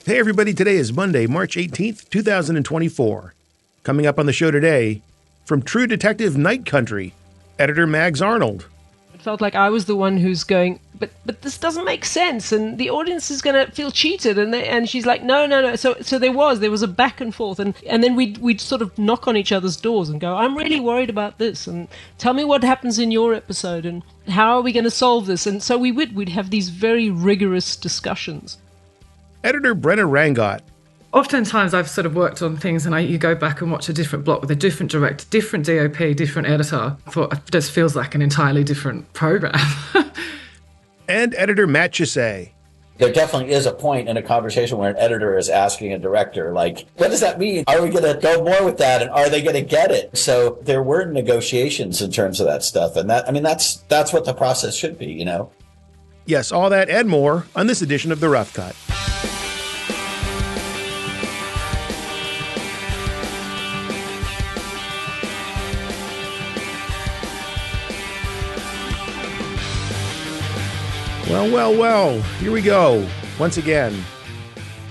Hey everybody, today is Monday, March 18th, 2024. Coming up on the show today, from True Detective Night Country, editor Mags Arnold. It felt like I was the one who's going, but this doesn't make sense, and the audience is going to feel cheated, and she's like, no. So there was a back and forth, and then we'd sort of knock on each other's doors and go, I'm really worried about this, and tell me what happens in your episode, and how are we going to solve this? And so we'd have these very rigorous discussions. Editor Brenna Rangot. Oftentimes I've sort of worked on things and you go back and watch a different block with a different director, different DOP, different editor. I thought it just feels like an entirely different program. And editor Matt Chessé. There definitely is a point in a conversation where an editor is asking a director, like, what does that mean? Are we going to go more with that? And are they going to get it? So there were negotiations in terms of that stuff. And that's what the process should be, you know? Yes, all that and more on this edition of The Rough Cut. Well, here we go, once again.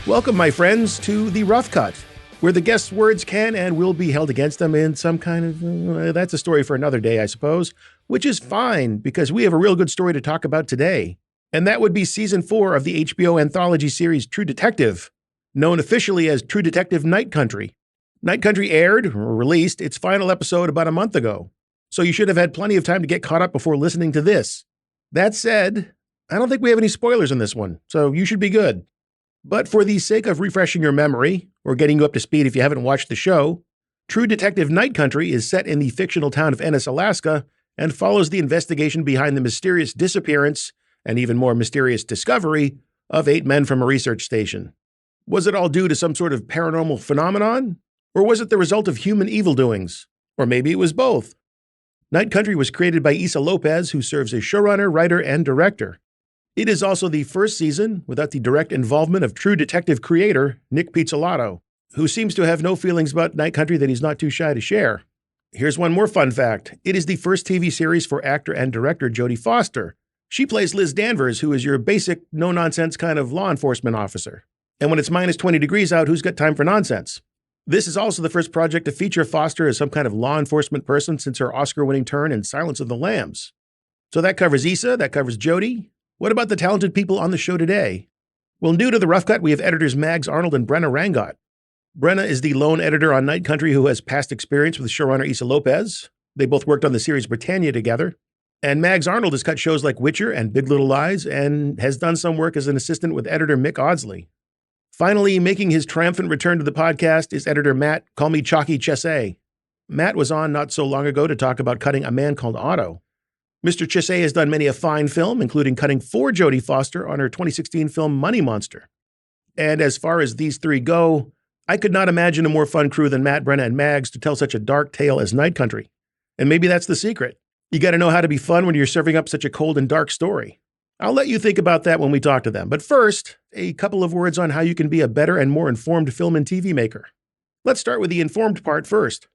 Welcome, my friends, to The Rough Cut, where the guests' words can and will be held against them in some kind of, that's a story for another day, I suppose, which is fine, because we have a real good story to talk about today, and that would be Season 4 of the HBO anthology series True Detective, known officially as True Detective Night Country. Night Country aired, or released, its final episode about a month ago, so you should have had plenty of time to get caught up before listening to this. That said, I don't think we have any spoilers in this one, so you should be good. But for the sake of refreshing your memory, or getting you up to speed if you haven't watched the show, True Detective Night Country is set in the fictional town of Ennis, Alaska, and follows the investigation behind the mysterious disappearance, and even more mysterious discovery, of 8 men from a research station. Was it all due to some sort of paranormal phenomenon? Or was it the result of human evildoings? Or maybe it was both. Night Country was created by Issa López, who serves as showrunner, writer, and director. It is also the first season without the direct involvement of True Detective creator Nick Pizzolatto, who seems to have no feelings about Night Country that he's not too shy to share. Here's one more fun fact. It is the first TV series for actor and director Jodie Foster. She plays Liz Danvers, who is your basic, no-nonsense kind of law enforcement officer. And when it's minus 20 degrees out, who's got time for nonsense? This is also the first project to feature Foster as some kind of law enforcement person since her Oscar-winning turn in Silence of the Lambs. So that covers Issa, that covers Jodie. What about the talented people on the show today? Well, new to The Rough Cut, we have editors Mags Arnold and Brenna Rangot. Brenna is the lone editor on Night Country who has past experience with showrunner Issa López. They both worked on the series Britannia together. And Mags Arnold has cut shows like Witcher and Big Little Lies and has done some work as an assistant with editor Mick Audsley. Finally, making his triumphant return to the podcast is editor Matt, call me CHALKY Chessé. Matt was on not so long ago to talk about cutting A Man Called Otto. Mr. Chessé has done many a fine film, including cutting for Jodie Foster on her 2016 film Money Monster. And as far as these three go, I could not imagine a more fun crew than Matt, Brenna, and Mags to tell such a dark tale as Night Country. And maybe that's the secret. You got to know how to be fun when you're serving up such a cold and dark story. I'll let you think about that when we talk to them. But first, a couple of words on how you can be a better and more informed film and TV maker. Let's start with the informed part first.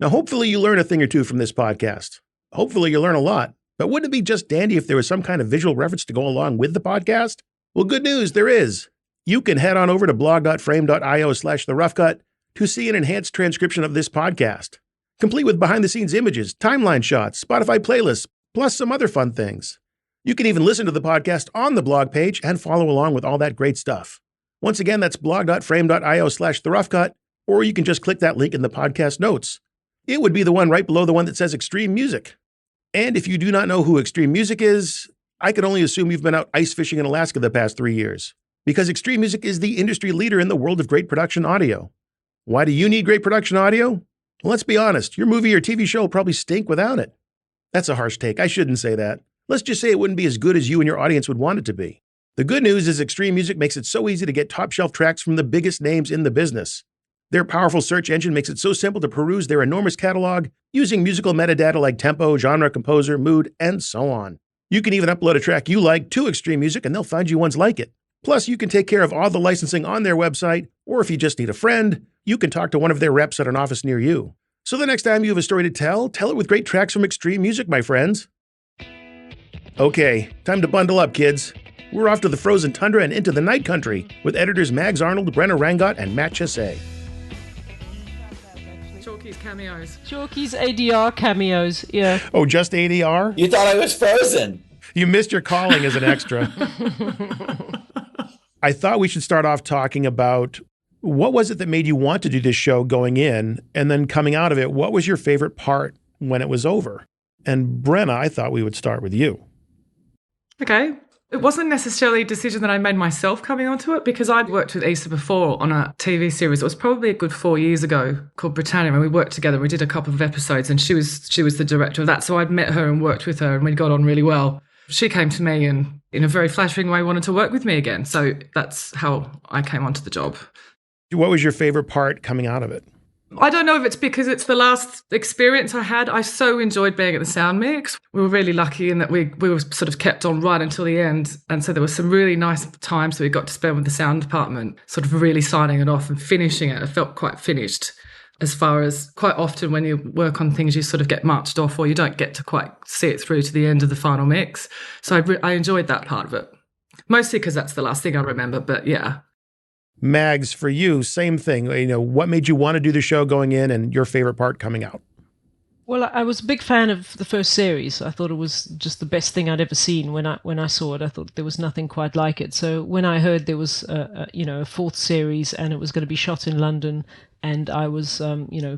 Now, hopefully you learn a thing or two from this podcast. Hopefully you learn a lot, but wouldn't it be just dandy if there was some kind of visual reference to go along with the podcast? Well, good news, there is. You can head on over to blog.frame.io/theroughcut to see an enhanced transcription of this podcast, complete with behind-the-scenes images, timeline shots, Spotify playlists, plus some other fun things. You can even listen to the podcast on the blog page and follow along with all that great stuff. Once again, that's blog.frame.io/theroughcut, or you can just click that link in the podcast notes. It would be the one right below the one that says Extreme Music. And if you do not know who Extreme Music is, I can only assume you've been out ice fishing in Alaska the past 3 years, because Extreme Music is the industry leader in the world of great production audio. Why do you need great production audio? Well, let's be honest, your movie or TV show will probably stink without it. That's a harsh take. I shouldn't say that. Let's just say it wouldn't be as good as you and your audience would want it to be. The good news is Extreme Music makes it so easy to get top-shelf tracks from the biggest names in the business. Their powerful search engine makes it so simple to peruse their enormous catalog using musical metadata like tempo, genre, composer, mood, and so on. You can even upload a track you like to Extreme Music and they'll find you ones like it. Plus, you can take care of all the licensing on their website, or if you just need a friend, you can talk to one of their reps at an office near you. So the next time you have a story to tell it with great tracks from Extreme Music, my friends. Okay, time to bundle up, kids. We're off to the frozen tundra and into the night country with editors Mags Arnold, Brenna Rangot, and Matt Chessé. Chalky's cameos. Chalky's ADR cameos, yeah. Oh, just ADR? You thought I was frozen. You missed your calling as an extra. I thought we should start off talking about what was it that made you want to do this show going in, and then coming out of it, what was your favorite part when it was over? And Brenna, I thought we would start with you. Okay. It wasn't necessarily a decision that I made myself coming onto it, because I'd worked with Issa before on a TV series. It was probably a good 4 years ago, called Britannia, and we worked together. We did a couple of episodes, and she was the director of that. So I'd met her and worked with her, and we got on really well. She came to me and, in a very flattering way, wanted to work with me again. So that's how I came onto the job. What was your favorite part coming out of it? I don't know if it's because it's the last experience I had. I so enjoyed being at the sound mix. We were really lucky in that we were sort of kept on right until the end. And so there were some really nice times that we got to spend with the sound department, sort of really signing it off and finishing it. I felt quite finished, as far as quite often when you work on things, you sort of get marched off or you don't get to quite see it through to the end of the final mix. So I enjoyed that part of it, mostly because that's the last thing I remember. But yeah. Mags, for you, same thing. You know, what made you want to do the show going in and your favorite part coming out? Well, I was a big fan of the first series. I thought it was just the best thing I'd ever seen. When I saw it, I thought there was nothing quite like it. So when I heard there was a fourth series and it was going to be shot in London, and I was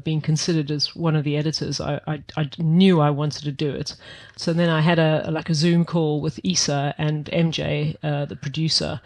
being considered as one of the editors, I knew I wanted to do it. So then I had a Zoom call with Issa and MJ, the producer.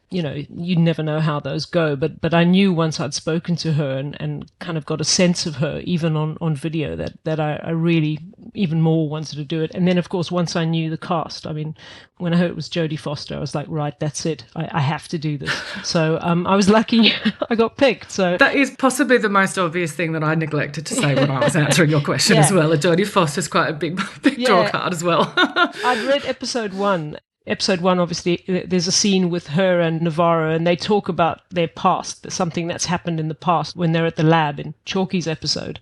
You know, you never know how those go, but I knew once I'd spoken to her and kind of got a sense of her, even on video, that I really even more wanted to do it. And then, of course, once I knew the cast, I mean, when I heard it was Jodie Foster, I was like, right, that's it. I have to do this. So I was lucky I got picked. So that is possibly the most obvious thing that I neglected to say when I was answering your question as well. Jodie Foster's quite a big draw card as well. I'd read episode 1. Episode 1, obviously, there's a scene with her and Navarro, and they talk about their past, something that's happened in the past when they're at the lab in Chalky's episode.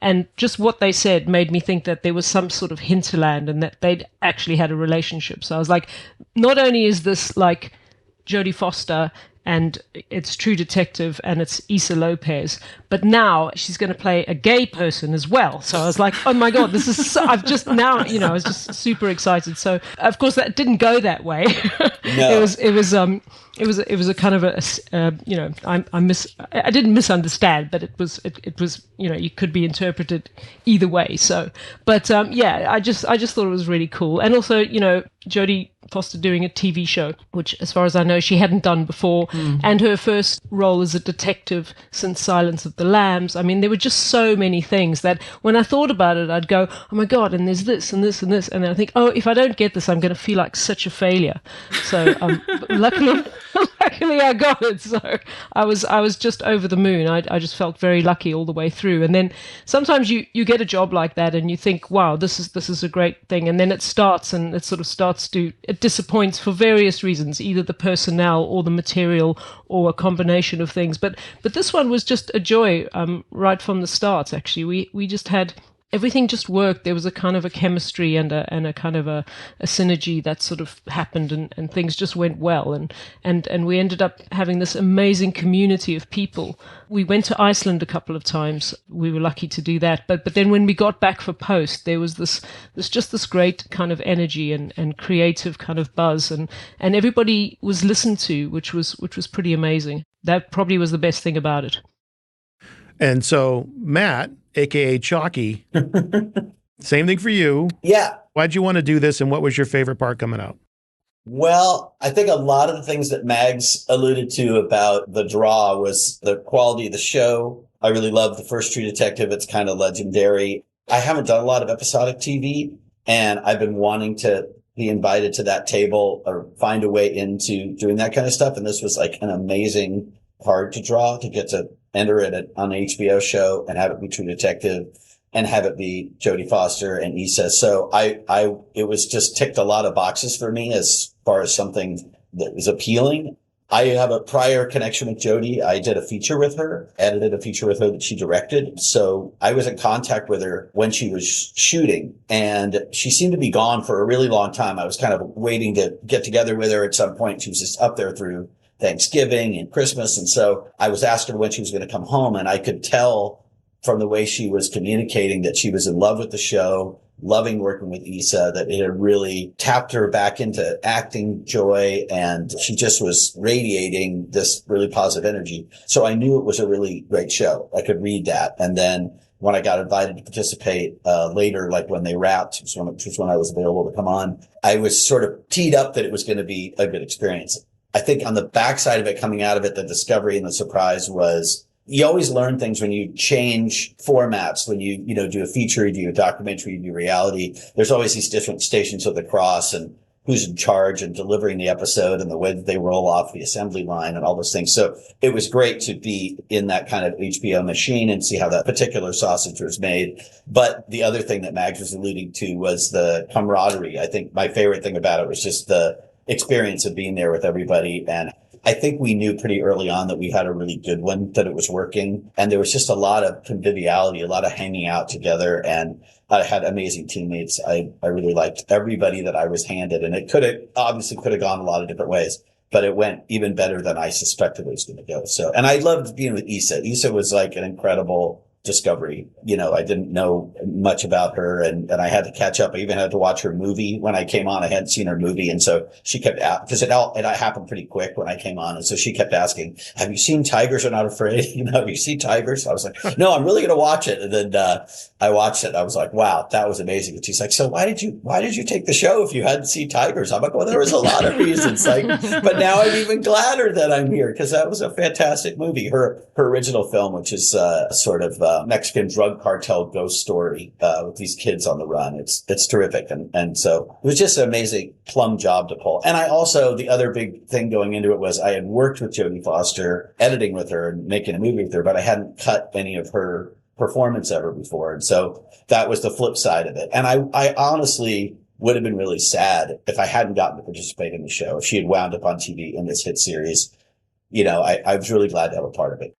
And just what they said made me think that there was some sort of hinterland and that they'd actually had a relationship. So I was like, not only is this like Jodie Foster and it's True Detective and it's Issa López, but now she's going to play a gay person as well. So I was like, oh my God, this is so, I've just now, I was just super excited. So of course that didn't go that way. No. It was a kind of I didn't misunderstand, but it was you could be interpreted either way. So, but I just thought it was really cool, and also Jodie Foster doing a TV show, which as far as I know she hadn't done before, and her first role as a detective since Silence of the Lambs. I mean, there were just so many things that when I thought about it, I'd go, oh my God, and there's this and this and this, and then I think, oh, if I don't get this, I'm going to feel like such a failure. So luckily I got it. So I was just over the moon. I just felt very lucky all the way through. And then sometimes you get a job like that and you think, wow, this is a great thing. And then it disappoints for various reasons, either the personnel or the material or a combination of things. But this one was just a joy right from the start. Actually, we just had. Everything just worked. There was a kind of a chemistry and a kind of a synergy that sort of happened, and things just went well. And we ended up having this amazing community of people. We went to Iceland a couple of times. We were lucky to do that. But then when we got back for post, there was this great kind of energy and creative kind of buzz, and everybody was listened to, which was pretty amazing. That probably was the best thing about it. And so, Matt, a.k.a. Chalky, same thing for you. Yeah. Why'd you want to do this, and what was your favorite part coming out? Well, I think a lot of the things that Mags alluded to about the draw was the quality of the show. I really love the first True Detective. It's kind of legendary. I haven't done a lot of episodic TV, and I've been wanting to be invited to that table or find a way into doing that kind of stuff. And this was like an amazing part to draw, to get to enter it on an HBO show and have it be True Detective and have it be Jodie Foster and Issa. So it was just ticked a lot of boxes for me as far as something that was appealing. I have a prior connection with Jodie. I did a feature with her, edited a feature with her that she directed. So I was in contact with her when she was shooting, and she seemed to be gone for a really long time. I was kind of waiting to get together with her at some point. She was just up there through Thanksgiving and Christmas. And so I was asking her when she was going to come home, and I could tell from the way she was communicating that she was in love with the show, loving working with Issa, that it had really tapped her back into acting joy, and she just was radiating this really positive energy. So I knew it was a really great show. I could read that. And then when I got invited to participate later, like when they wrapped, which was when I was available to come on, I was sort of teed up that it was going to be a good experience. I think on the backside of it, coming out of it, the discovery and the surprise was you always learn things when you change formats, when you do a feature, you do a documentary, you do reality. There's always these different stations of the cross and who's in charge and delivering the episode and the way that they roll off the assembly line and all those things. So it was great to be in that kind of HBO machine and see how that particular sausage was made. But the other thing that Mags was alluding to was the camaraderie. I think my favorite thing about it was just the experience of being there with everybody. And I think we knew pretty early on that we had a really good one, that it was working. And there was just a lot of conviviality, a lot of hanging out together. And I had amazing teammates. I really liked everybody that I was handed. And it could have gone a lot of different ways, but it went even better than I suspected it was going to go. So, and I loved being with Issa. Issa was like an incredible discovery. I didn't know much about her, and I had to catch up. I even had to watch her movie when I came on. I hadn't seen her movie. And so she kept because it happened pretty quick when I came on. And so she kept asking, have you seen Tigers Are Not Afraid? Have you seen Tigers? I was like, no, I'm really going to watch it. And then, I watched it. I was like, wow, that was amazing. And she's like, so why did you take the show if you hadn't seen Tigers? I'm like, well, there was a lot of reasons. But now I'm even gladder that I'm here because that was a fantastic movie. Her original film, which is, sort of, Mexican drug cartel ghost story, with these kids on the run. It's terrific. And so it was just an amazing plum job to pull. And the other big thing going into it was I had worked with Jodie Foster, editing with her and making a movie with her, but I hadn't cut any of her performance ever before. And so that was the flip side of it. And I honestly would have been really sad if I hadn't gotten to participate in the show. If she had wound up on TV in this hit series, I was really glad to have a part of it.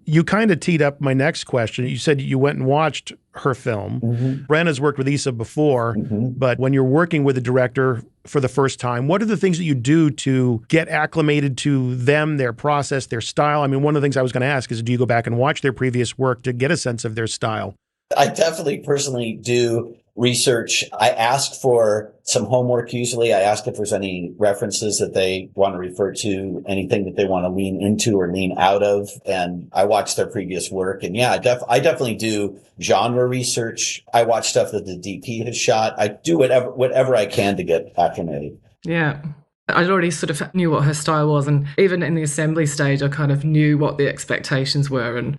You kind of teed up my next question. You said you went and watched her film. Mm-hmm. Brenna's worked with Issa before, but when you're working with a director for the first time, what are the things that you do to get acclimated to them, their process, their style? I mean, one of the things I was going to ask is, do you go back and watch their previous work to get a sense of their style? I definitely personally do research. I ask for some homework. Usually I ask if there's any references that they want to refer to, anything that they want to lean into or lean out of. And I watch their previous work. And yeah, I definitely do genre research. I watch stuff that the DP has shot. I do whatever I can to get acclimated. Yeah. I already sort of knew what her style was. And even in the assembly stage, I kind of knew what the expectations were. And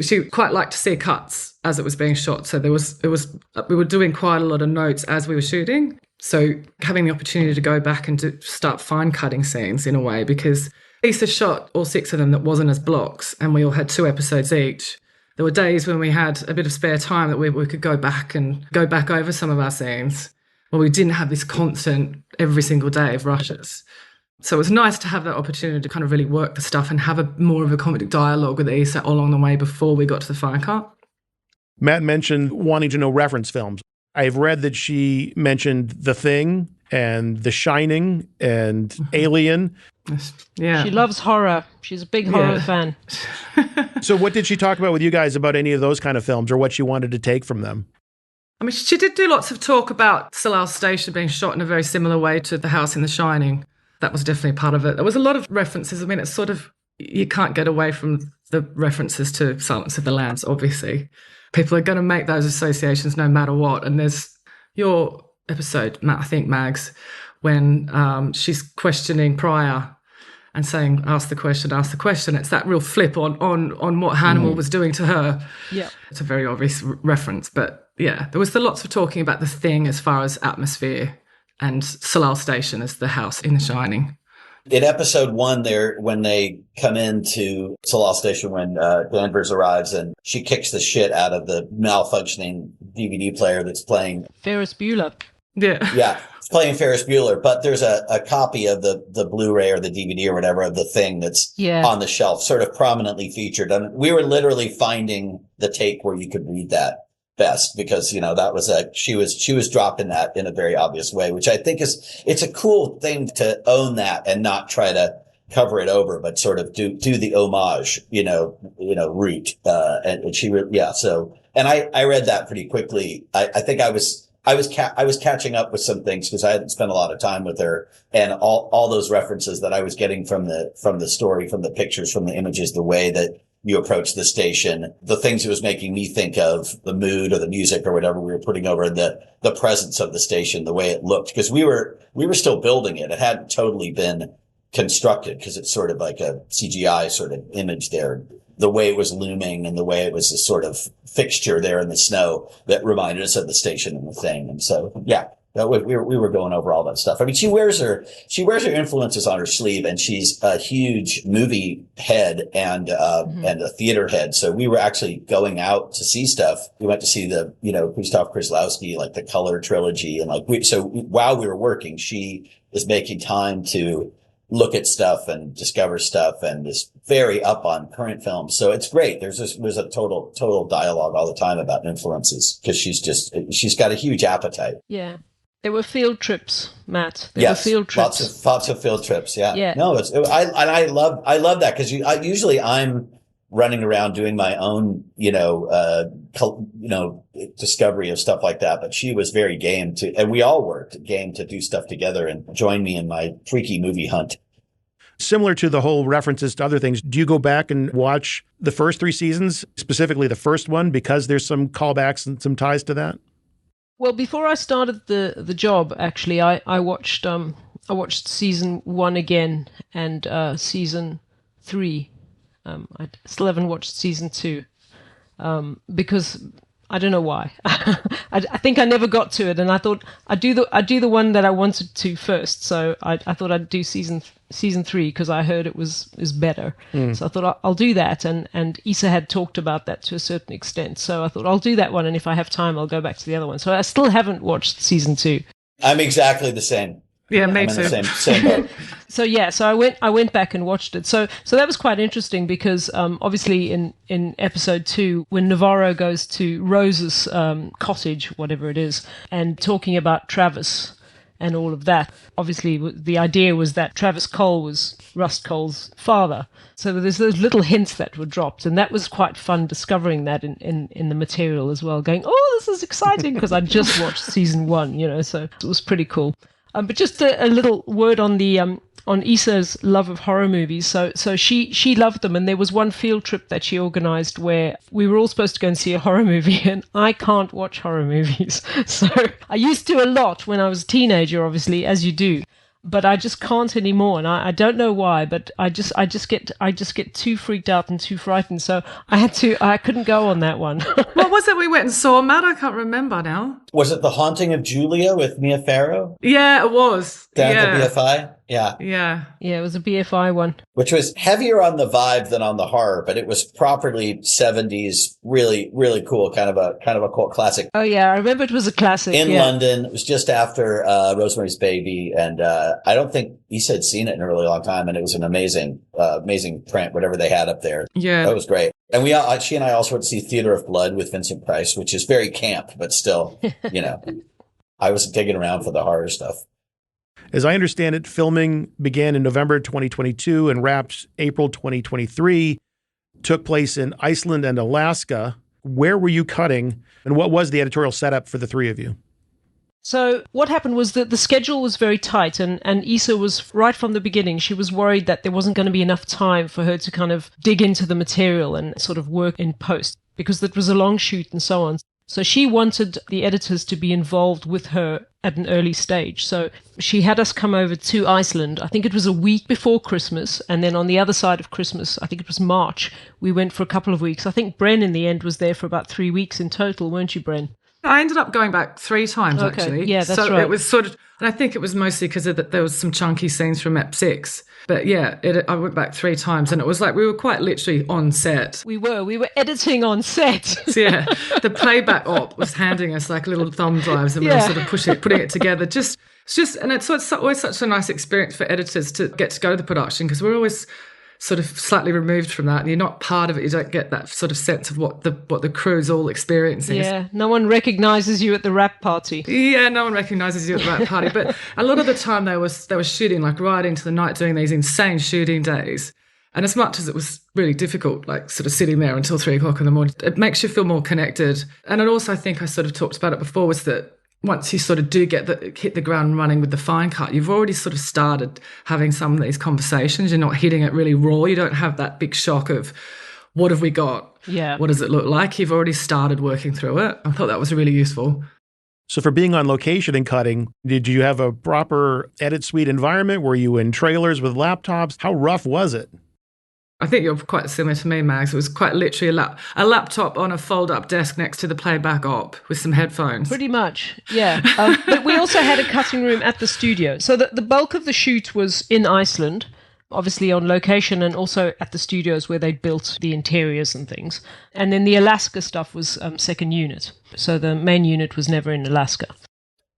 she quite liked to see cuts as it was being shot. So we were doing quite a lot of notes as we were shooting. So having the opportunity to go back and start fine cutting scenes in a way, because Issa shot all 6 of them that wasn't as blocks, and we all had 2 episodes each. There were days when we had a bit of spare time that we could go back over some of our scenes where we didn't have this constant every single day of rushes. So it was nice to have that opportunity to kind of really work the stuff and have more of a comedic dialogue with Issa along the way before we got to the fine cut. Matt mentioned wanting to know reference films. I've read that she mentioned The Thing and The Shining and Alien. Yeah. She loves horror. She's a big horror fan. So what did she talk about with you guys about any of those kind of films or what she wanted to take from them? I mean, she did do lots of talk about SOLACE Station being shot in a very similar way to the house in The Shining. That was definitely part of it. There was a lot of references. I mean, it's sort of, you can't get away from the references to Silence of the Lambs, obviously. People are going to make those associations no matter what. And there's your episode, I think, Mags, when she's questioning Pryor and saying, ask the question. It's that real flip on what Hannibal was doing to her. Yeah. It's a very obvious reference. But yeah, there was lots of talking about The Thing as far as atmosphere, and SOLACE Station as the house in The Shining. In episode 1 there, when they come into SOLACE Station, when Danvers arrives and she kicks the shit out of the malfunctioning DVD player that's playing Ferris Bueller. Yeah. Yeah, it's playing Ferris Bueller, but there's a copy of the Blu-ray or the DVD or whatever of the thing that's on the shelf, sort of prominently featured. And we were literally finding the tape where you could read that best because, that was she was dropping that in a very obvious way, which I think it's a cool thing to own that and not try to cover it over, but sort of do the homage, route. And she, so, and I read that pretty quickly. I think I was catching up with some things because I hadn't spent a lot of time with her, and all those references that I was getting from the story, from the pictures, from the images, the way that you approach the station, the things it was making me think of, the mood or the music or whatever we were putting over, the presence of the station, the way it looked, because we were still building it. It hadn't totally been constructed because it's sort of like a CGI sort of image there. The way it was looming and the way it was a sort of fixture there in the snow that reminded us of the station and the thing. And so, we were going over all that stuff. I mean, she wears her influences on her sleeve, and she's a huge movie head and a theater head. So we were actually going out to see stuff. We went to see the, Krzysztof Kieślowski, like the Color trilogy. And while we were working, she is making time to look at stuff and discover stuff and is very up on current films. So it's great. There's a total dialogue all the time about influences because she's got a huge appetite. Yeah. There were field trips, Matt. There were field trips. Lots of field trips. Yeah. Yeah. No, I love that because usually I'm running around doing my own, discovery of stuff like that. But she was very game and we all worked game to do stuff together and join me in my freaky movie hunt. Similar to the whole references to other things, do you go back and watch the first 3 seasons, specifically the first one, because there's some callbacks and some ties to that? Well, before I started the job, actually, I watched season 1 again and season 3. I still haven't watched season 2 because I don't know why. I think I never got to it, and I thought I'd do the one that I wanted to first. So I thought I'd do season 3 because I heard it is better. So I thought I'll do that, and Issa had talked about that to a certain extent. So I thought I'll do that one, and if I have time, I'll go back to the other one. So I still haven't watched season 2. I'm exactly the same. Yeah, me too. Same boat. So I went back and watched it. So that was quite interesting because obviously in episode 2, when Navarro goes to Rose's cottage, whatever it is, and talking about Travis and all of that, obviously the idea was that Travis Cole was Rust Cole's father. So there's those little hints that were dropped, and that was quite fun discovering that in the material as well. Going, oh, this is exciting because I just watched season 1, so it was pretty cool. But just a little word on the on Issa's love of horror movies. So she loved them, and there was one field trip that she organised where we were all supposed to go and see a horror movie, and I can't watch horror movies. So I used to a lot when I was a teenager, obviously, as you do. But I just can't anymore, and I don't know why. But I just get too freaked out and too frightened. So I couldn't go on that one. What was it we went and saw, Matt? I can't remember now. Was it The Haunting of Julia with Mia Farrow? Yeah, it was. Down at the BFI? Yeah. Yeah. Yeah, it was a BFI one. Which was heavier on the vibe than on the horror, but it was properly 70s, really, really cool, kind of a cult classic. Oh yeah, I remember it was a classic. In London. It was just after Rosemary's Baby, and I don't think Issa had seen it in a really long time, and it was an amazing print, whatever they had up there. Yeah. That was great. And she and I also went to see Theater of Blood with Vincent Price, which is very camp, but still, I was digging around for the horror stuff. As I understand it, filming began in November 2022 and wrapped April 2023, took place in Iceland and Alaska. Where were you cutting, and what was the editorial setup for the three of you? So what happened was that the schedule was very tight, and Issa was, right from the beginning, she was worried that there wasn't going to be enough time for her to kind of dig into the material and sort of work in post, because it was a long shoot and so on. So she wanted the editors to be involved with her at an early stage. So she had us come over to Iceland. I think it was a week before Christmas. And then on the other side of Christmas, I think it was March, we went for a couple of weeks. I think Bren in the end was there for about 3 weeks in total, weren't you, Bren? I ended up going back 3 times, Okay. actually. Yeah, that's so right. it was sort of, and I think it was mostly because there was some chunky scenes from Ep 6. But yeah, I went back 3 times, and it was like we were quite literally on set. We were editing on set. So yeah, the playback op was handing us like little thumb drives, and we were sort of putting it together. And it's always such a nice experience for editors to get to go to the production, because we're always sort of slightly removed from that, and you're not part of it. You don't get that sort of sense of what the crew's all experiencing. Yeah, no one recognises you at the rap party. Yeah, no one recognises you at the rap party. But a lot of the time they were shooting like right into the night, doing these insane shooting days. And as much as it was really difficult, like sort of sitting there until 3 o'clock in the morning, it makes you feel more connected. And it also, I think I sort of talked about it before, was that once you sort of do hit the ground running with the fine cut, you've already sort of started having some of these conversations. You're not hitting it really raw. You don't have that big shock of, what have we got? Yeah. What does it look like? You've already started working through it. I thought that was really useful. So for being on location and cutting, did you have a proper edit suite environment? Were you in trailers with laptops? How rough was it? I think you're quite similar to me, Mags. It was quite literally a laptop on a fold-up desk next to the playback op with some headphones. Pretty much, yeah. But we also had a cutting room at the studio. So the bulk of the shoot was in Iceland, obviously on location, and also at the studios where they'd built the interiors and things. And then the Alaska stuff was second unit. So the main unit was never in Alaska.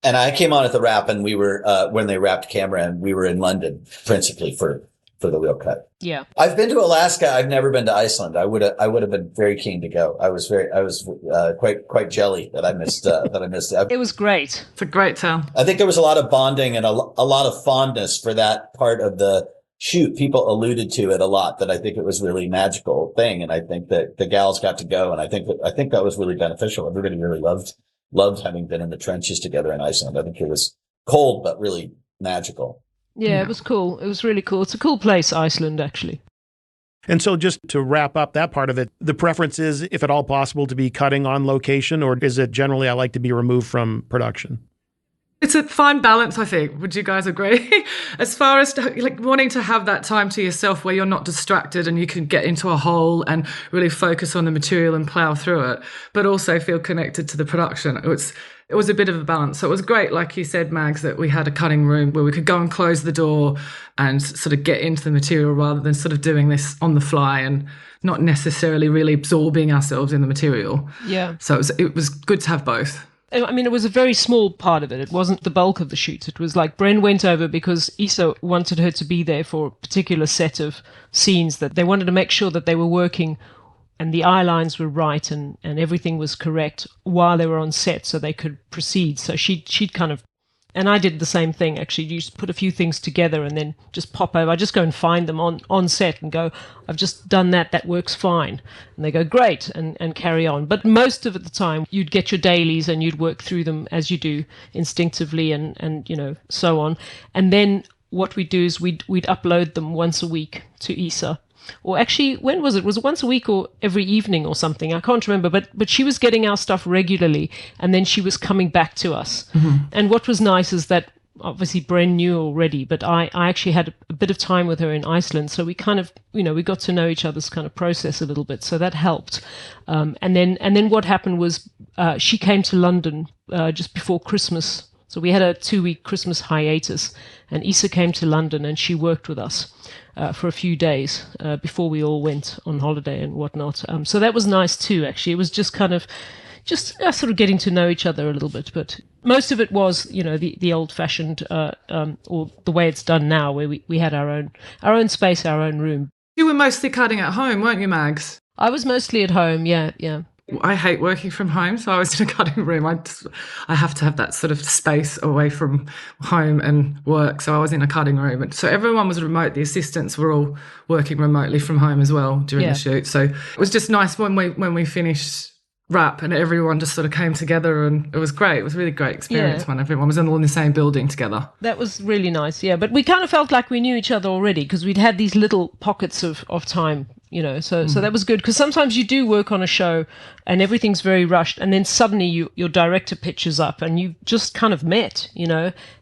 And I came on at the wrap, and we were, when they wrapped camera, and we were in London principally for the real cut. Yeah. I've been to Alaska. I've never been to Iceland. I would have been very keen to go. I was quite jelly that I missed it. It was great. It's a great town. I think there was a lot of bonding and a lot of fondness for that part of the shoot. People alluded to it a lot, that I think it was really magical thing. And I think that the gals got to go. And I think that was really beneficial. Everybody really loved having been in the trenches together in Iceland. I think it was cold, but really magical. Yeah, it was cool. It was really cool. It's a cool place, Iceland, actually. And so just to wrap up that part of it, the preference is, if at all possible, to be cutting on location, or is it generally I like to be removed from production? It's a fine balance, I think. Would you guys agree? As far as like wanting to have that time to yourself where you're not distracted and you can get into a hole and really focus on the material and plow through it, but also feel connected to the production. It was a bit of a balance. So it was great, like you said, Mags, that we had a cutting room where we could go and close the door and sort of get into the material rather than sort of doing this on the fly and not necessarily really absorbing ourselves in the material. Yeah. So it was good to have both. I mean, it was a very small part of it. It wasn't the bulk of the shoot. It was like Bren went over because Issa wanted her to be there for a particular set of scenes that they wanted to make sure that they were working and the eye lines were right and everything was correct while they were on set so they could proceed. So she'd kind of, and I did the same thing actually. You just put a few things together and then just pop over. I just go and find them on set and go, I've just done that works fine. And they go, great, and carry on. But most of the time you'd get your dailies and you'd work through them as you do instinctively and so on. And then what we'd do is we'd upload them once a week to Issa. Or actually, when was it? Was it once a week or every evening or something? I can't remember. But she was getting our stuff regularly, and then she was coming back to us. Mm-hmm. And what was nice is that obviously Bren knew already, but I actually had a bit of time with her in Iceland, so we kind of we got to know each other's kind of process a little bit, so that helped. And then what happened was she came to London just before Christmas. So we had a 2-week Christmas hiatus, and Issa came to London and she worked with us for a few days before we all went on holiday and whatnot. So that was nice too, actually. It was just kind of sort of getting to know each other a little bit. But most of it was, the old-fashioned, or the way it's done now, where we had our own space, our own room. You were mostly cutting at home, weren't you, Mags? I was mostly at home, yeah. I hate working from home, so I was in a cutting room. I have to have that sort of space away from home and work, so I was in a cutting room. So everyone was remote. The assistants were all working remotely from home as well during the shoot. So it was just nice when we finished wrap and everyone just sort of came together, and it was great. It was a really great experience when everyone was all in the same building together. That was really nice, yeah. But we kind of felt like we knew each other already because we'd had these little pockets of time. So that was good, because sometimes you do work on a show and everything's very rushed, and then suddenly your director pitches up and you just kind of met,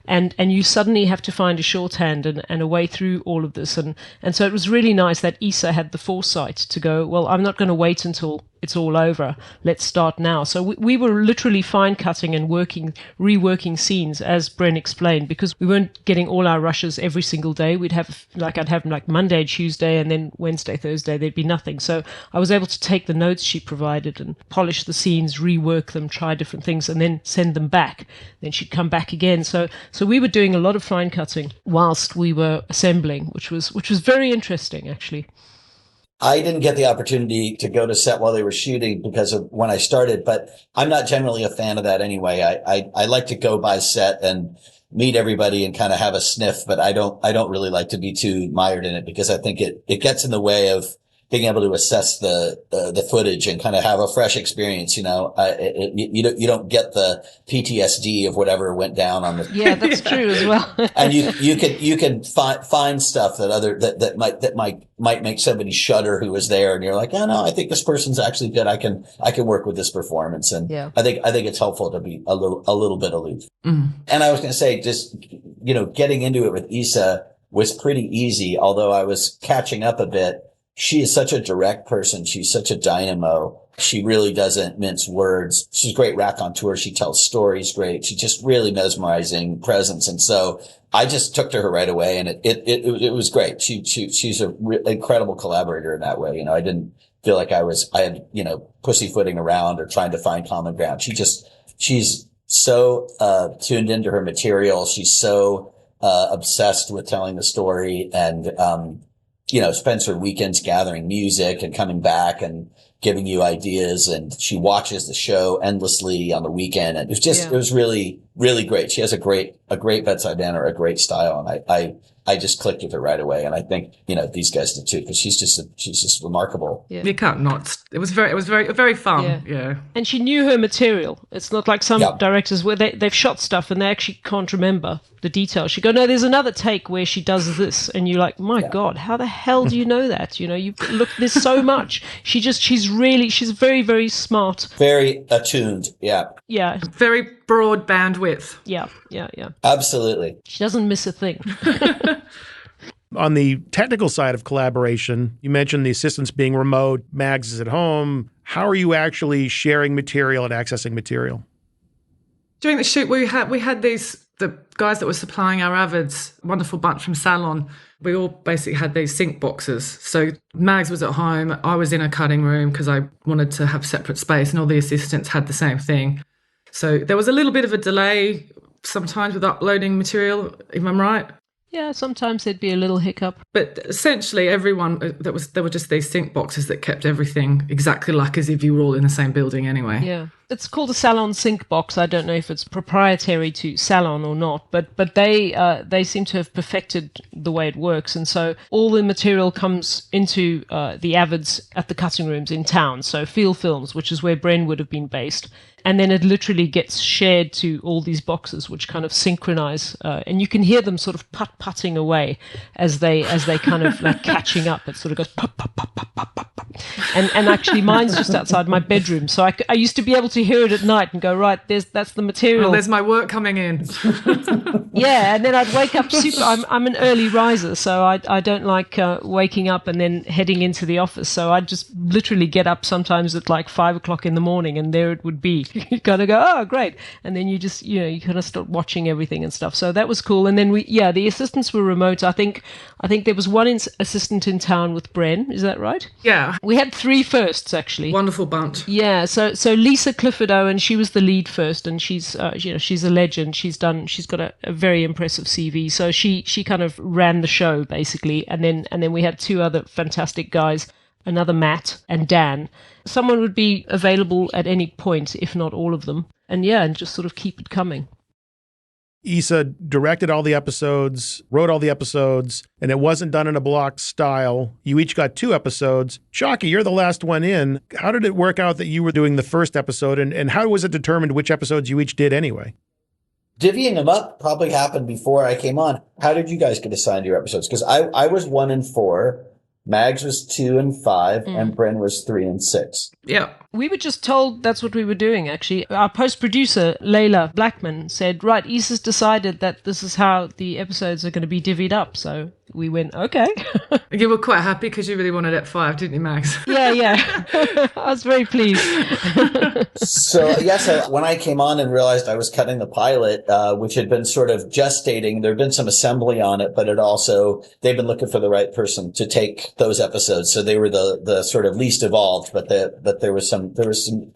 and you suddenly have to find a shorthand and a way through all of this. And so it was really nice that Issa had the foresight to go, well, I'm not going to wait until it's all over. Let's start now. So we were literally fine cutting and reworking scenes, as Bren explained, because we weren't getting all our rushes every single day. I'd have like Monday, Tuesday, and then Wednesday, Thursday, there'd be nothing. So I was able to take the notes she provided and polish the scenes, rework them, try different things, and then send them back. Then she'd come back again. So we were doing a lot of fine cutting whilst we were assembling, which was very interesting, actually. I didn't get the opportunity to go to set while they were shooting because of when I started, but I'm not generally a fan of that anyway. I like to go by set and meet everybody and kind of have a sniff, but I don't really like to be too mired in it because I think it gets in the way of being able to assess the footage and kind of have a fresh experience, you know. You don't get the PTSD of whatever went down on the. Yeah, that's true as well. And you can find stuff that might make somebody shudder who was there, and you're like, oh no, I think this person's actually good. I can work with this performance, and yeah. I think it's helpful to be a little bit aloof. Mm. And I was going to say, just getting into it with Issa was pretty easy, although I was catching up a bit. She is such a direct person. She's such a dynamo. She really doesn't mince words. She's a great raconteur. She tells stories great. She's just really mesmerizing presence. And so I just took to her right away, and it was great. She's an incredible collaborator in that way. I didn't feel like I had pussyfooting around or trying to find common ground. She's so tuned into her material. She's so obsessed with telling the story, and spends her weekends gathering music and coming back and giving you ideas. And she watches the show endlessly on the weekend. And it was really, really great. She has a great bedside manner, a great style. And I just clicked with her right away. And I think, these guys did too, because she's just remarkable. Yeah. You can't not. It was very fun. Yeah. And she knew her material. It's not like some directors where they've shot stuff and they actually can't remember the details. She go, no, there's another take where she does this. And you're like, my God, how the hell do you know that? You look, there's so much. She's very, very smart. Very attuned. Yeah. Yeah. Very broad bandwidth. Yeah. Absolutely. She doesn't miss a thing. On the technical side of collaboration, you mentioned the assistants being remote, Mags is at home. How are you actually sharing material and accessing material? During the shoot, we had the guys that were supplying our avids, wonderful bunch from Salon. We all basically had these sync boxes. So Mags was at home. I was in a cutting room because I wanted to have separate space, and all the assistants had the same thing. So there was a little bit of a delay sometimes with uploading material, if I'm right. Yeah, sometimes there'd be a little hiccup. But essentially everyone, there were just these sync boxes that kept everything exactly like as if you were all in the same building anyway. Yeah. It's called a Salon sync box. I don't know if it's proprietary to Salon or not, but they seem to have perfected the way it works. And so all the material comes into the avids at the cutting rooms in town. So Field Films, which is where Bren would have been based. And then it literally gets shared to all these boxes, which kind of synchronize, and you can hear them sort of putting away as they kind of like catching up. It sort of goes pop, pop, pop, pop, pop, pop, pop. And actually, mine's just outside my bedroom, so I used to be able to hear it at night and go, right, that's the material. Oh, there's my work coming in. Yeah, and then I'd wake up super. I'm an early riser, so I don't like waking up and then heading into the office. So I'd just literally get up sometimes at like 5 o'clock in the morning, and there it would be. You kind of go, oh, great. And then you just, you kind of start watching everything and stuff. So that was cool. And then the assistants were remote. I think there was one assistant in town with Bren. Is that right? Yeah. We had 3 firsts, actually. Wonderful bunch. Yeah. So Lisa Clifford Owen, she was the lead first, and she's a legend. She's got a very impressive CV. So she kind of ran the show basically. And then we had 2 other fantastic guys, another Matt and Dan. Someone would be available at any point, if not all of them. And just sort of keep it coming. Issa directed all the episodes, wrote all the episodes, and it wasn't done in a block style. You each got 2 episodes. CHALKY, you're the last one in. How did it work out that you were doing the first episode, and how was it determined which episodes you each did anyway? Divvying them up probably happened before I came on. How did you guys get assigned your episodes? Because I was 1 and 4. Mags was 2 and 5, and Bren was 3 and 6. Yeah. We were just told that's what we were doing, actually. Our post-producer, Layla Blackman, said, right, Issa's decided that this is how the episodes are going to be divvied up. So we went, okay. You were quite happy because you really wanted it 5, didn't you, Max? Yeah. I was very pleased. So when I came on and realized I was cutting the pilot, which had been sort of gestating, there'd been some assembly on it, but they've been looking for the right person to take those episodes. So they were the sort of least evolved, but there was some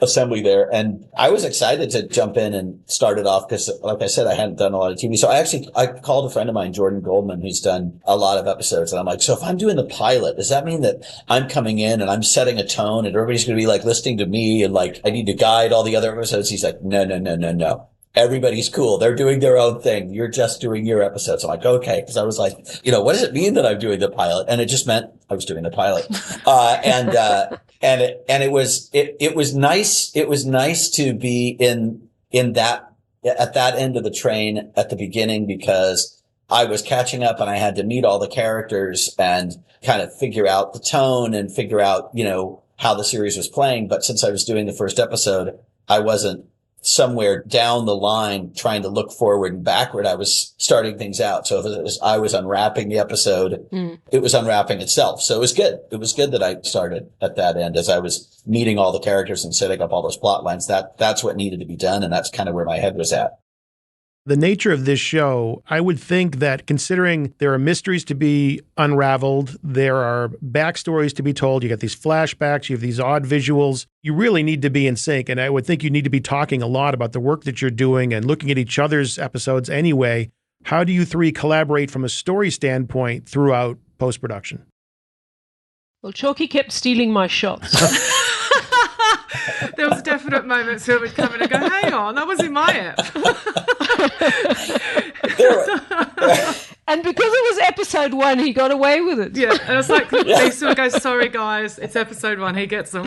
assembly there. And I was excited to jump in and start it off because, like I said, I hadn't done a lot of TV. So I called a friend of mine, Jordan Goldman, who's done a lot of episodes. And I'm like, so if I'm doing the pilot, does that mean that I'm coming in and I'm setting a tone and everybody's going to be like listening to me and like I need to guide all the other episodes? He's like, no. Everybody's cool. They're doing their own thing. You're just doing your episodes. I'm like, okay. Cause I was like, what does it mean that I'm doing the pilot? And it just meant I was doing the pilot. And it was nice. It was nice to be in that, at that end of the train at the beginning because I was catching up and I had to meet all the characters and kind of figure out the tone and figure out, how the series was playing. But since I was doing the first episode, I wasn't somewhere down the line trying to look forward and backward. I was starting things out. So if I was unwrapping the episode, it was unwrapping itself. So it was good. It was good that I started at that end as I was meeting all the characters and setting up all those plot lines. That's what needed to be done. And that's kind of where my head was at. The nature of this show, I would think that considering there are mysteries to be unraveled, there are backstories to be told, you got these flashbacks, you have these odd visuals, you really need to be in sync. And I would think you need to be talking a lot about the work that you're doing and looking at each other's episodes anyway. How do you three collaborate from a story standpoint throughout post-production? Well, Chalky kept stealing my shots. There was definite moments where we'd come in and go, hang on, that was in my ep. And because it was episode 1, he got away with it. Yeah, and it's like, they sort of go, sorry guys, it's episode 1, he gets them.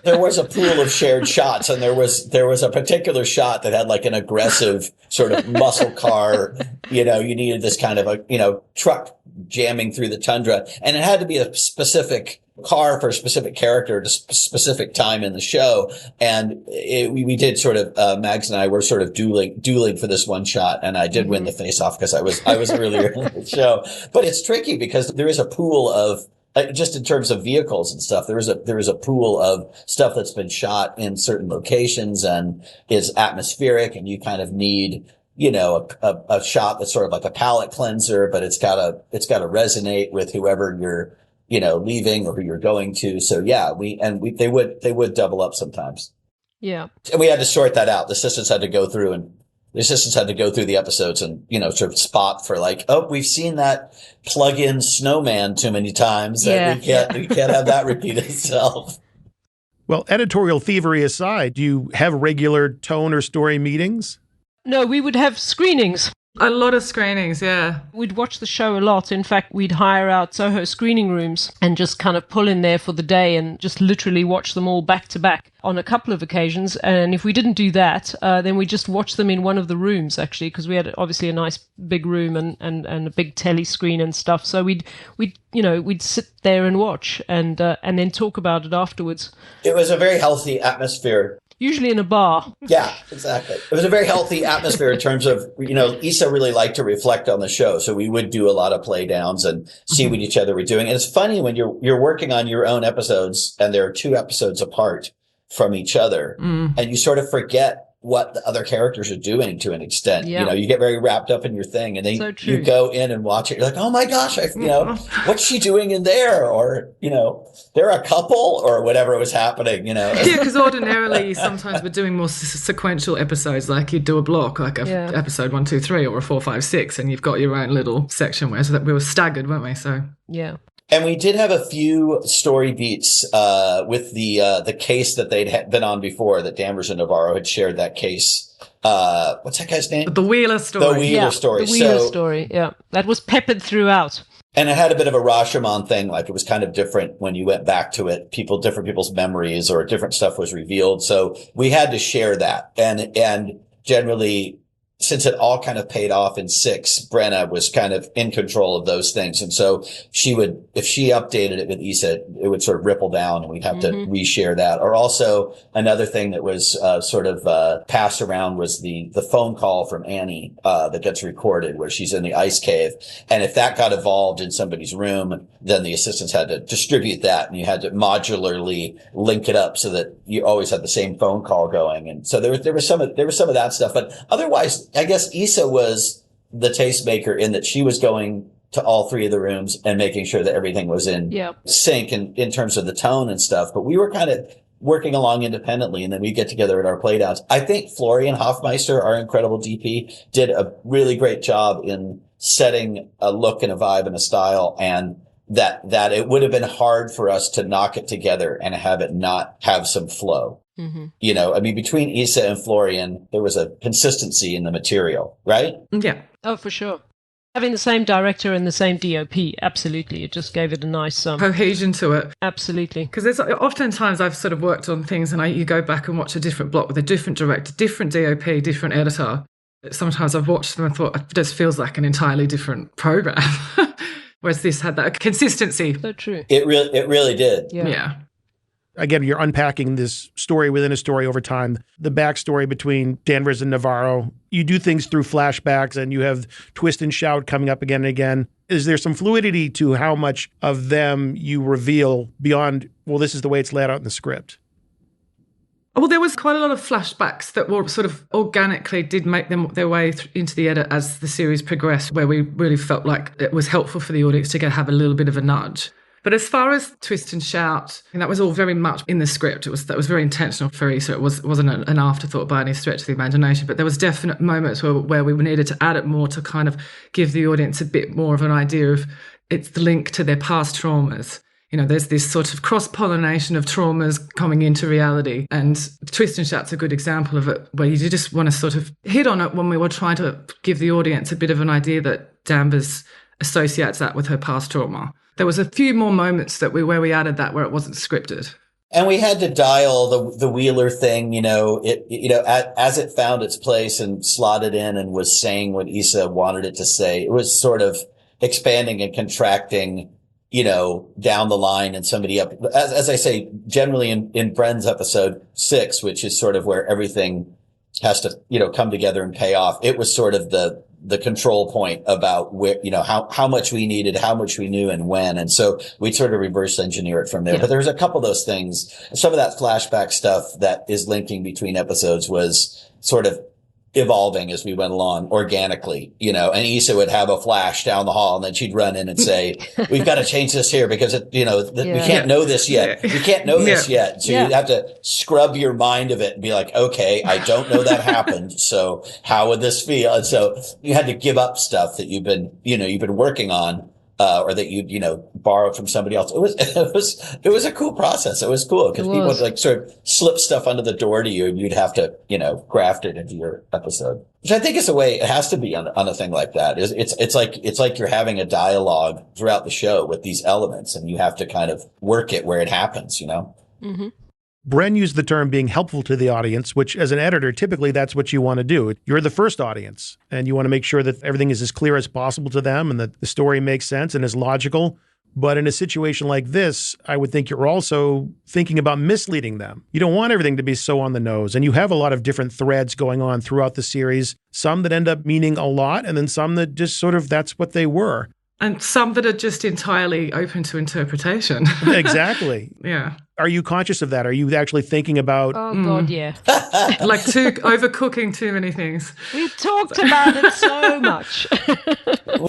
There was a pool of shared shots, and there was a particular shot that had like an aggressive sort of muscle car. You needed this kind of a truck jamming through the tundra, and it had to be a specific car for a specific character at a specific time in the show. And we did sort of Mags and I were sort of dueling for this one shot, and I did win the face off because I was earlier in the show. But it's tricky because there is a pool of just in terms of vehicles and stuff, there is a pool of stuff that's been shot in certain locations and is atmospheric, and you kind of need, a shot that's sort of like a palate cleanser, but it's gotta resonate with whoever you're, leaving or who you're going to. So yeah, they would double up sometimes. Yeah. And we had to sort that out. The assistants had to go through the episodes and, sort of spot for like, oh, we've seen that plug-in snowman too many times that we can't have that repeat itself. Well, editorial thievery aside, do you have regular tone or story meetings? No, we would have screenings. A lot of screenings, yeah. We'd watch the show a lot. In fact, we'd hire out Soho screening rooms and just kind of pull in there for the day and just literally watch them all back to back on a couple of occasions. And if we didn't do that, then we just watched them in one of the rooms, actually, because we had obviously a nice big room and a big telly screen and stuff. So we'd sit there and watch and then talk about it afterwards. It was a very healthy atmosphere. Usually in a bar. Yeah, exactly. It was a very healthy atmosphere in terms of, Issa really liked to reflect on the show. So we would do a lot of play downs and see what each other were doing. And it's funny when you're working on your own episodes and there are 2 episodes apart from each other and you sort of forget what the other characters are doing to an extent. Yeah. You get very wrapped up in your thing and then you go in and watch it. You're like, oh my gosh, what's she doing in there? Or, they're a couple or whatever was happening, Yeah, because ordinarily sometimes we're doing more sequential episodes, like you'd do a block, like episode 1, 2, 3 or a 4, 5, 6, and you've got your own little section where we were staggered, weren't we? So yeah. And we did have a few story beats with the case that they'd been on before, that Danvers and Navarro had shared that case. What's that guy's name? The Wheeler story. The Wheeler story. The Wheeler story, yeah. That was peppered throughout. And it had a bit of a Rashomon thing, like it was kind of different when you went back to it. Different people's memories or different stuff was revealed. So we had to share that. And generally, since it all kind of paid off in 6, Brenna was kind of in control of those things. And so she would, if she updated it with Issa, it would sort of ripple down and we'd have to reshare that. Or also another thing that was passed around was the phone call from Annie that gets recorded where she's in the ice cave. And if that got evolved in somebody's room, then the assistants had to distribute that and you had to modularly link it up so that you always had the same phone call going. And so there was some of that stuff, but otherwise, I guess Issa was the tastemaker in that she was going to all 3 of the rooms and making sure that everything was in sync in terms of the tone and stuff. But we were kind of working along independently, and then we get together at our playdowns. I think Florian Hoffmeister, our incredible DP, did a really great job in setting a look and a vibe and a style, and that it would have been hard for us to knock it together and have it not have some flow. You know, I mean, between Issa and Florian, there was a consistency in the material, right? Yeah. Oh, for sure. Having the same director and the same DOP, absolutely. It just gave it a nice cohesion to it. Absolutely. Because there's oftentimes I've sort of worked on things and you go back and watch a different block with a different director, different DOP, different editor. Sometimes I've watched them and thought, it just feels like an entirely different program. Whereas this had that consistency. So true. It really did. Yeah. Again, you're unpacking this story within a story over time. The backstory between Danvers and Navarro. You do things through flashbacks and you have twist and shout coming up again and again. Is there some fluidity to how much of them you reveal beyond, well, this is the way it's laid out in the script? Well, there was quite a lot of flashbacks that were sort of organically did make their way into the edit as the series progressed, where we really felt like it was helpful for the audience to have a little bit of a nudge. But as far as twist and shout, that was all very much in the script. That was very intentional for Issa. It wasn't an afterthought by any stretch of the imagination. But there was definite moments where we needed to add it more to kind of give the audience a bit more of an idea of it's the link to their past traumas. You know, there's this sort of cross-pollination of traumas coming into reality. And Twist and Shout's a good example of it, where you just want to sort of hit on it when we were trying to give the audience a bit of an idea that Danvers associates that with her past trauma. There was a few more moments where we added that where it wasn't scripted. And we had to dial the Wheeler thing, as it found its place and slotted in and was saying what Issa wanted it to say. It was sort of expanding and contracting, down the line and somebody up. As I say, generally in Bren's episode 6, which is sort of where everything has to, come together and pay off. It was sort of the control point about where, how much we needed, how much we knew and when. And so we sort of reverse engineer it from there. Yeah. But there's a couple of those things. Some of that flashback stuff that is linking between episodes was sort of evolving as we went along organically, and Issa would have a flash down the hall and then she'd run in and say, we've got to change this here because we can't know this yet. We can't know this yet. So you have to scrub your mind of it and be like, okay, I don't know that happened. So how would this feel? And so you had to give up stuff that you've been working on. Or that you borrowed from somebody else. It was a cool process. It was cool because people would sort of slip stuff under the door to you and you'd have to, graft it into your episode, which I think is the way it has to be on a thing like that. It's like you're having a dialogue throughout the show with these elements and you have to kind of work it where it happens, Mm-hmm. Bren used the term being helpful to the audience, which as an editor, typically that's what you want to do. You're the first audience and you want to make sure that everything is as clear as possible to them and that the story makes sense and is logical. But in a situation like this, I would think you're also thinking about misleading them. You don't want everything to be so on the nose. And you have a lot of different threads going on throughout the series, some that end up meaning a lot and then some that just sort of that's what they were. And some that are just entirely open to interpretation. Exactly. Yeah. Are you conscious of that? Are you actually thinking about... Oh, God, yeah. Like overcooking too many things. We've talked about it so much.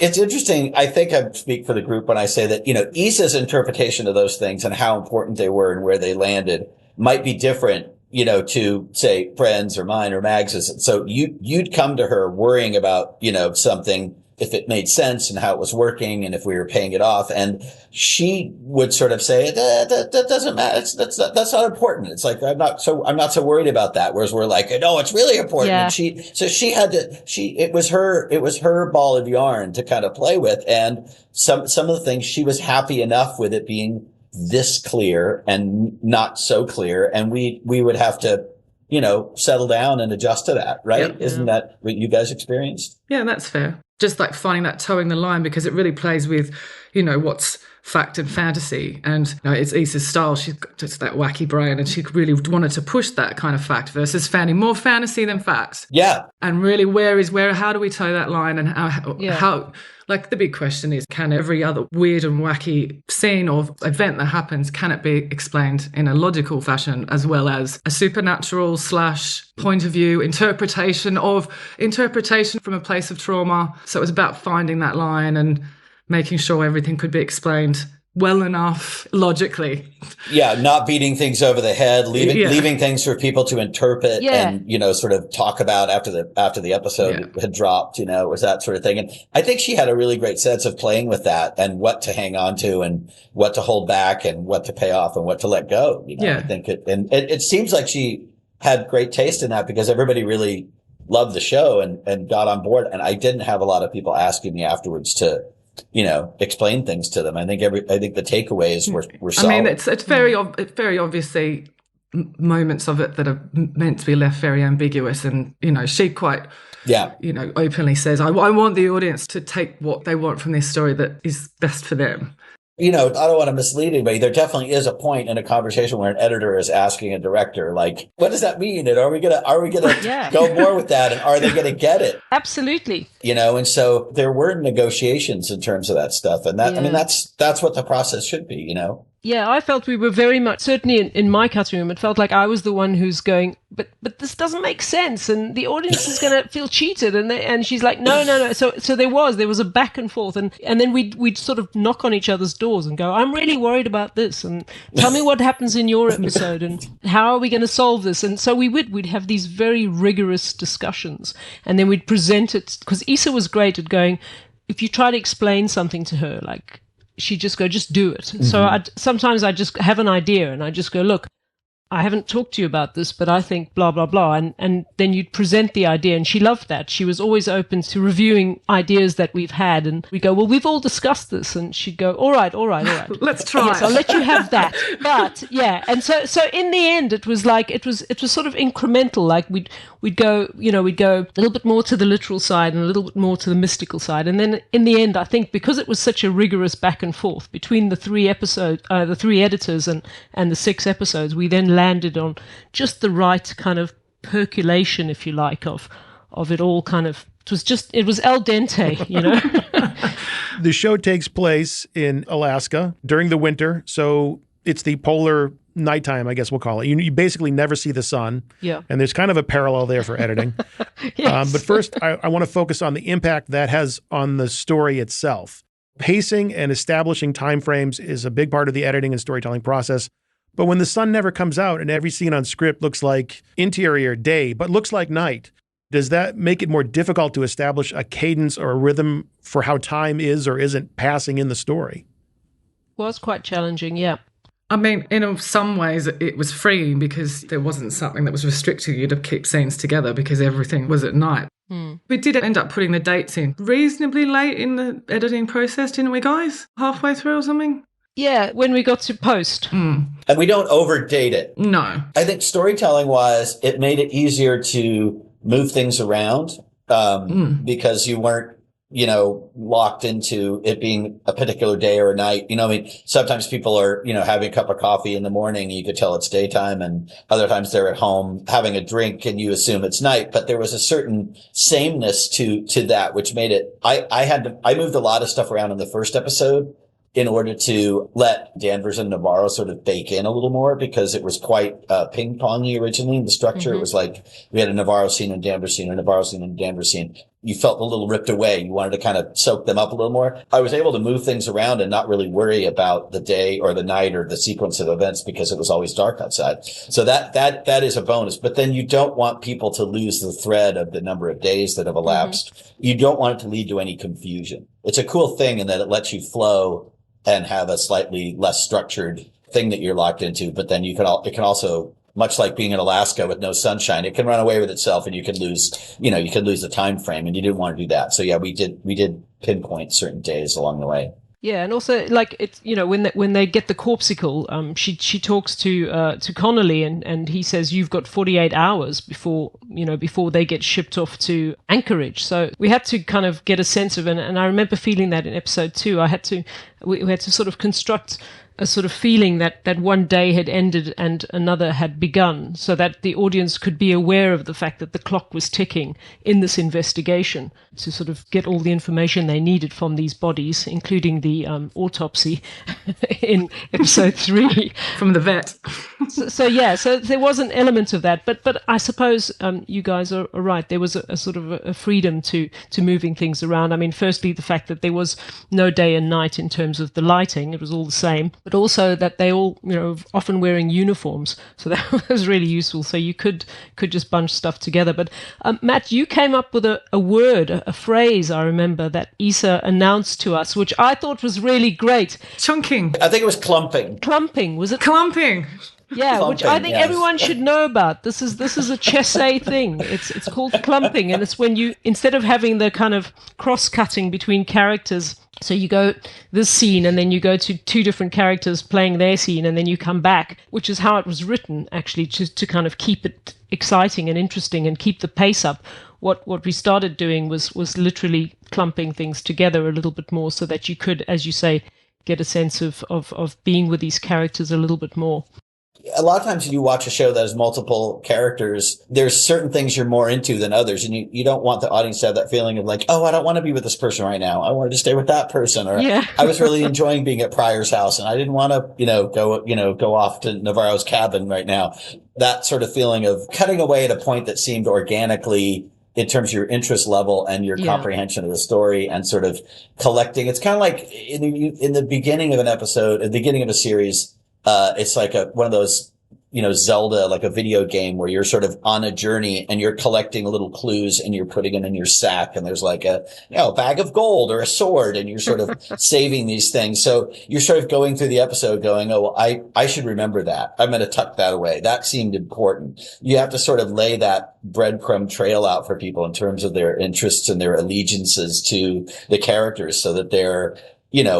It's interesting. I think I speak for the group when I say that, Issa's interpretation of those things and how important they were and where they landed might be different, to say Bren's or mine or Mags's. So you'd come to her worrying about, something, if it made sense and how it was working and if we were paying it off. And she would sort of say, that doesn't matter. That's not important. It's like, I'm not so worried about that. Whereas we're like, no, it's really important. Yeah. And it was her ball of yarn to kind of play with. And some of the things she was happy enough with it being this clear and not so clear. And we would have to, settle down and adjust to that, right? Yep. Isn't that what you guys experienced? Yeah, that's fair. Just like finding that towing the line, because it really plays with, what's fact and fantasy. And it's Issa's style. She's got just that wacky brain, and she really wanted to push that kind of fact versus more fantasy than fact. Yeah. And really, how do we toe that line, and how like the big question is, can every other weird and wacky scene or event that happens, can it be explained in a logical fashion, as well as a supernatural / point of view interpretation from a place of trauma? So it was about finding that line and making sure everything could be explained well enough logically. Yeah, not beating things over the head, leaving things for people to interpret and, sort of talk about after the episode had dropped, was that sort of thing. And I think she had a really great sense of playing with that and what to hang on to and what to hold back and what to pay off and what to let go. I think it seems like she had great taste in that, because everybody really loved the show and got on board. And I didn't have a lot of people asking me afterwards to explain things to them. I think the takeaways were solid. I mean, it's very obviously moments of it that are meant to be left very ambiguous, and she quite openly says, I want the audience to take what they want from this story that is best for them. I don't want to mislead anybody. There definitely is a point in a conversation where an editor is asking a director, like, what does that mean? And are we gonna go more with that? And are they gonna get it? Absolutely. And so there were negotiations in terms of that stuff. And that, I mean, that's what the process should be, Yeah, I felt we were very much, certainly in my cutting room, it felt like I was the one who's going, but this doesn't make sense, and the audience is going to feel cheated, and she's like, no. So there was a back and forth, and then we'd sort of knock on each other's doors and go, I'm really worried about this, and tell me what happens in your episode, and how are we going to solve this? And so we'd have these very rigorous discussions, and then we'd present it, because Issa was great at going, if you try to explain something to her, like, she'd just go, just do it. Mm-hmm. So sometimes I just have an idea and I just go, look, I haven't talked to you about this, but I think blah, blah, blah. And then you'd present the idea, and she loved that. She was always open to reviewing ideas that we've had. And we go, well, we've all discussed this. And she'd go, all right. Let's try. Yes, I'll let you have that. But yeah. And so in the end, it was like, it was sort of incremental. Like we'd go a little bit more to the literal side and a little bit more to the mystical side. And then in the end, I think because it was such a rigorous back and forth between the three editors and the 6 episodes, we then landed on just the right kind of percolation, if you like, of it all kind of, it was al dente, The show takes place in Alaska during the winter, so it's the polar nighttime, I guess we'll call it. You basically never see the sun. Yeah. And there's kind of a parallel there for editing. Yes. But first, I want to focus on the impact that has on the story itself. Pacing and establishing timeframes is a big part of the editing and storytelling process. But when the sun never comes out and every scene on script looks like interior day, but looks like night, does that make it more difficult to establish a cadence or a rhythm for how time is or isn't passing in the story? Well, it's quite challenging, yeah. I mean, in some ways, it was freeing because there wasn't something that was restricting you to keep scenes together because everything was at night. We did end up putting the dates in reasonably late in the editing process, didn't we, guys? Halfway through or something? Yeah, when we got to post. And we don't overdate it. No. I think storytelling-wise, it made it easier to move things around because you weren't, locked into it being a particular day or a night. Sometimes people are, having a cup of coffee in the morning, you could tell it's daytime, and other times they're at home having a drink and you assume it's night. But there was a certain sameness to that, which made it, I moved a lot of stuff around in the first episode in order to let Danvers and Navarro sort of bake in a little more, because it was quite ping-pongy originally in the structure. Mm-hmm. It was like we had a Navarro scene and Danvers scene, and a Navarro scene and Danvers scene. You felt a little ripped away. You wanted to kind of soak them up a little more. I was able to move things around and not really worry about the day or the night or the sequence of events because it was always dark outside. So that is a bonus. But then you don't want people to lose the thread of the number of days that have elapsed. Mm-hmm. You don't want it to lead to any confusion. It's a cool thing in that it lets you flow and have a slightly less structured thing that you're locked into. But then it can also, much like being in Alaska with no sunshine, it can run away with itself and you can lose the time frame, and you didn't want to do that. So yeah, we did pinpoint certain days along the way. Yeah, and also like it's when they get the corpsicle, she talks to Connolly and he says you've got 48 hours before they get shipped off to Anchorage. So we had to kind of get a sense of it, and I remember feeling that in episode 2. We had to sort of construct a sort of feeling that one day had ended and another had begun, so that the audience could be aware of the fact that the clock was ticking in this investigation, to sort of get all the information they needed from these bodies, including the autopsy in episode 3 from the vet. So there was an element of that, but I suppose you guys are right. There was a sort of a freedom to moving things around. I mean, firstly, the fact that there was no day and night in terms of the lighting; it was all the same. But also that they all, often wearing uniforms, so that was really useful. So you could just bunch stuff together. But Matt, you came up with a word, a phrase. I remember that Issa announced to us, which I thought was really great. Chunking. I think it was clumping. Clumping, was it? Clumping. Yeah, Clumping, which I think yes. everyone should know about. This is a Chessé thing. It's called clumping, and it's when you, instead of having the kind of cross-cutting between characters, so you go this scene and then you go to 2 different characters playing their scene and then you come back, which is how it was written, actually, to kind of keep it exciting and interesting and keep the pace up. What we started doing was literally clumping things together a little bit more, so that you could, as you say, get a sense of being with these characters a little bit more. A lot of times when you watch a show that has multiple characters, there's certain things you're more into than others. And you don't want the audience to have that feeling of like, oh, I don't want to be with this person right now. I wanted to stay with that person. Or yeah. I was really enjoying being at Pryor's house and I didn't want to, go off to Navarro's cabin right now. That sort of feeling of cutting away at a point that seemed organically in terms of your interest level and your comprehension of the story and sort of collecting. It's kind of like in the beginning of an episode, at the beginning of a series, it's like one of those, Zelda, like a video game where you're sort of on a journey and you're collecting little clues and you're putting them in your sack. And there's like a bag of gold or a sword and you're sort of saving these things. So you're sort of going through the episode going, oh, well, I should remember that. I'm going to tuck that away. That seemed important. You have to sort of lay that breadcrumb trail out for people in terms of their interests and their allegiances to the characters so that they're,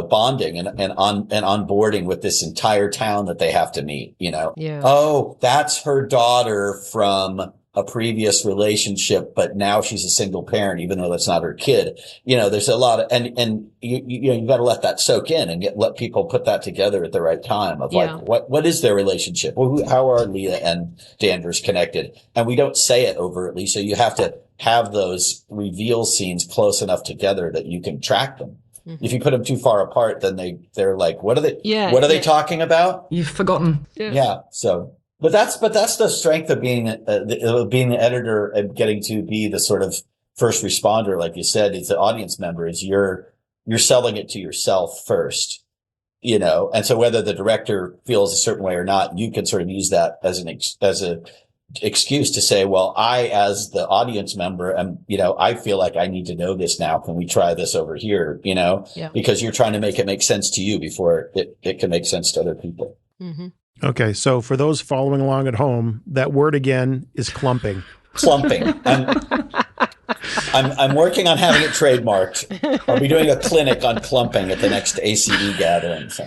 bonding and onboarding with this entire town that they have to meet, Yeah. Oh, that's her daughter from a previous relationship, but now she's a single parent, even though that's not her kid. There's a lot of, and you got to let that soak in and let people put that together at the right time of like, what is their relationship? How are Leah and Danvers connected? And we don't say it overtly. So you have to have those reveal scenes close enough together that you can track them. Mm-hmm. If you put them too far apart, then they're like, what are they talking about? You've forgotten. Yeah. So, but that's the strength of being the editor and getting to be the sort of first responder, like you said, is the audience member is you're selling it to yourself first, and so whether the director feels a certain way or not, you can sort of use that as a excuse to say, well, I, as the audience member, I feel like I need to know this now. Can we try this over here? Because you're trying to make it make sense to you before it can make sense to other people. Mm-hmm. Okay. So for those following along at home, that word again is clumping. Clumping. I'm working on having it trademarked. I'll be doing a clinic on clumping at the next ACE gathering. So.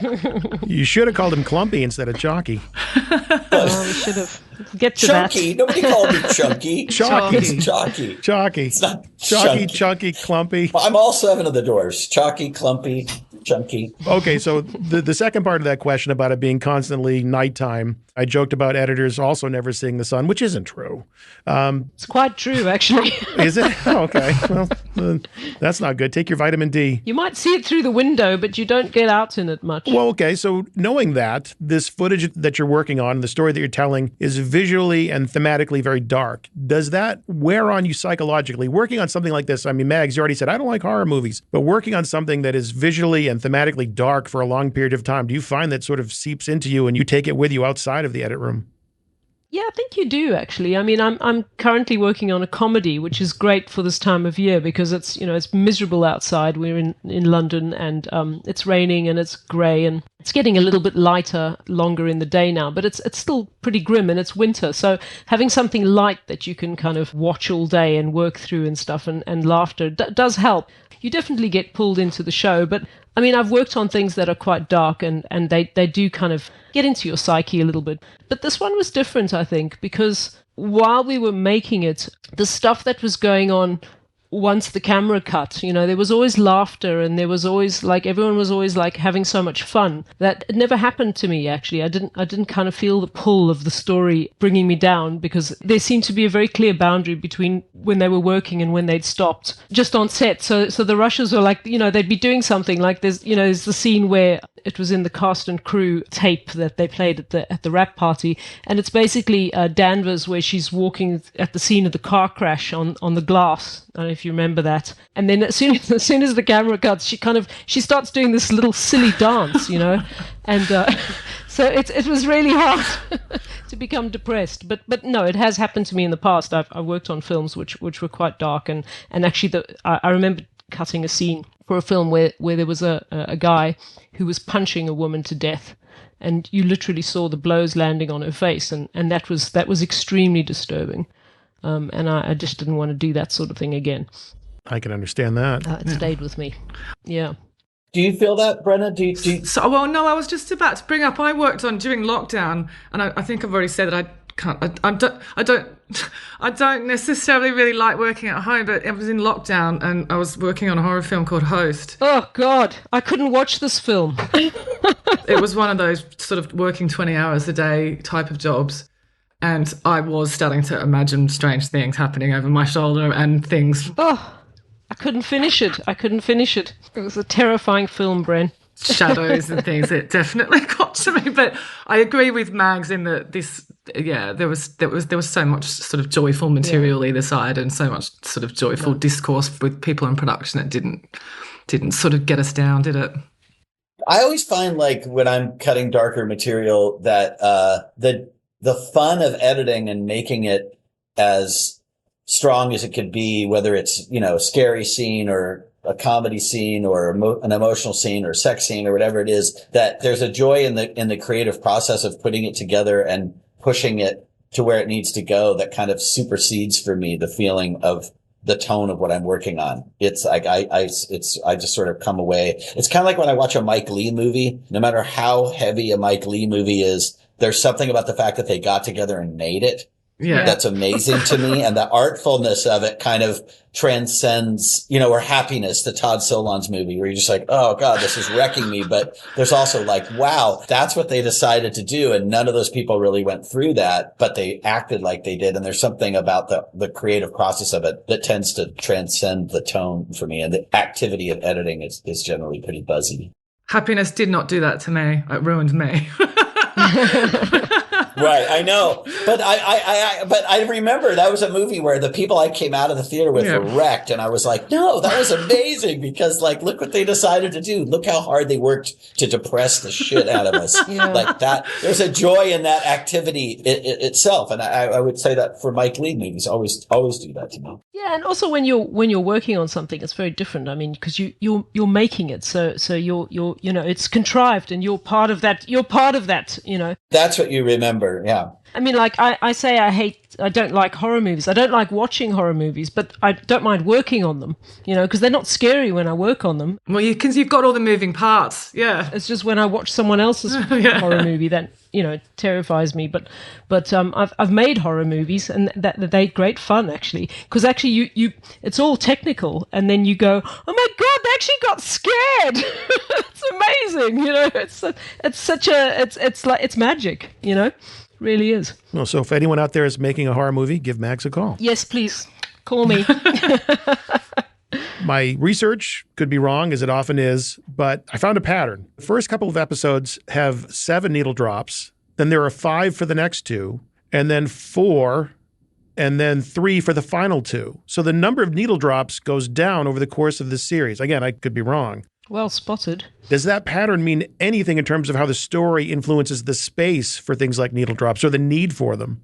You should have called him Clumpy instead of Chalky. We should have. Get to Chunky. that. Nobody called me Chunky. Chalky. It's Chalky. Chalky. It's not Chalky, chunky. Chunky, Clumpy. Well, I'm all 7 of the doors. Chalky, Clumpy, Chunky. Okay, so the second part of that question about it being constantly nighttime, I joked about editors also never seeing the sun, which isn't true. It's quite true, actually. Is it? Oh, okay. Well, that's not good. Take your vitamin D. You might see it through the window, but you don't get out in it much. Well, okay. So knowing that, this footage that you're working on, the story that you're telling, is visually and thematically very dark. Does that wear on you psychologically? Working on something like this, I mean, Mags, you already said, I don't like horror movies, but working on something that is visually and thematically dark for a long period of time, do you find that sort of seeps into you and you take it with you outside of the edit room? Yeah, I think you do, actually. I mean, I'm currently working on a comedy, which is great for this time of year because it's miserable outside. We're in London and it's raining and it's grey and it's getting a little bit lighter longer in the day now, but it's still pretty grim and it's winter. So having something light that you can kind of watch all day and work through and stuff and laughter does help. You definitely get pulled into the show, but I mean, I've worked on things that are quite dark and they do kind of get into your psyche a little bit. But this one was different, I think, because while we were making it, the stuff that was going on once the camera cut, there was always laughter and there was always everyone was always having so much fun that it never happened to me. Actually, I didn't kind of feel the pull of the story bringing me down, because there seemed to be a very clear boundary between when they were working and when they'd stopped just on set. So the rushes were they'd be doing something there's the scene where it was in the cast and crew tape that they played at the wrap party, and it's basically Danvers where she's walking at the scene of the car crash on the glass. I don't know if you remember that. And then as soon as the camera cuts, she starts doing this little silly dance, and so it was really hard to become depressed. But no, it has happened to me in the past. I worked on films which were quite dark, and actually I remember cutting a scene for a film where there was a guy who was punching a woman to death, and you literally saw the blows landing on her face, and that was extremely disturbing. And I just didn't want to do that sort of thing again. I can understand that. It stayed with me. Yeah. Do you feel that, Brenna? Do you... So, well, no, I was just about to bring up, I worked on during lockdown, and I think I've already said that I don't necessarily really like working at home, but it was in lockdown and I was working on a horror film called Host. Oh God, I couldn't watch this film. It was one of those sort of working 20 hours a day type of jobs. And I was starting to imagine strange things happening over my shoulder and things. Oh, I couldn't finish it. It was a terrifying film, Bren. Shadows and things. It definitely got to me. But I agree with Mags in that there was so much sort of joyful material either side, and so much sort of joyful discourse with people in production. It didn't sort of get us down, did it? I always find when I'm cutting darker material that the fun of editing and making it as strong as it could be, whether it's, a scary scene or a comedy scene or an emotional scene or sex scene or whatever it is, that there's a joy in the creative process of putting it together and pushing it to where it needs to go that kind of supersedes for me the feeling of the tone of what I'm working on. It's like, I just sort of come away. It's kind of like when I watch a Mike Leigh movie, no matter how heavy a Mike Leigh movie is, there's something about the fact that they got together and made it. Yeah. That's amazing to me. And the artfulness of it kind of transcends, or Happiness, the Todd Solondz movie, where you're just like, oh God, this is wrecking me. But there's also wow, that's what they decided to do. And none of those people really went through that, but they acted like they did. And there's something about the creative process of it that tends to transcend the tone for me. And the activity of editing is generally pretty buzzy. Happiness did not do that to me. It ruined me. Right, I know, but I remember that was a movie where the people I came out of the theater with were wrecked, and I was like, no, that was amazing, because look what they decided to do. Look how hard they worked to depress the shit out of us. Like that, there's a joy in that activity itself, and I would say that for Mike Leigh movies, always do that to me. Yeah, and also when you're working on something, it's very different. I mean, because you're making it, so you're it's contrived, and you're part of that. That's what you remember. Yeah. I mean, I say I don't like horror movies. I don't like watching horror movies, but I don't mind working on them, because they're not scary when I work on them. Well, because you've got all the moving parts. Yeah. It's just when I watch someone else's horror movie that, terrifies me. But I've made horror movies, and they're great fun, actually. Because actually it's all technical, and then you go, oh my God, they actually got scared. It's amazing, it's magic, really is. Well, so if anyone out there is making a horror movie, give Max a call. Yes, please. Call me. My research could be wrong, as it often is, but I found a pattern. The first couple of episodes have 7 needle drops, then there are 5 for the next 2, and then 4, and then 3 for the final 2. So the number of needle drops goes down over the course of this series. Again, I could be wrong. Well spotted. Does that pattern mean anything in terms of how the story influences the space for things like needle drops or the need for them?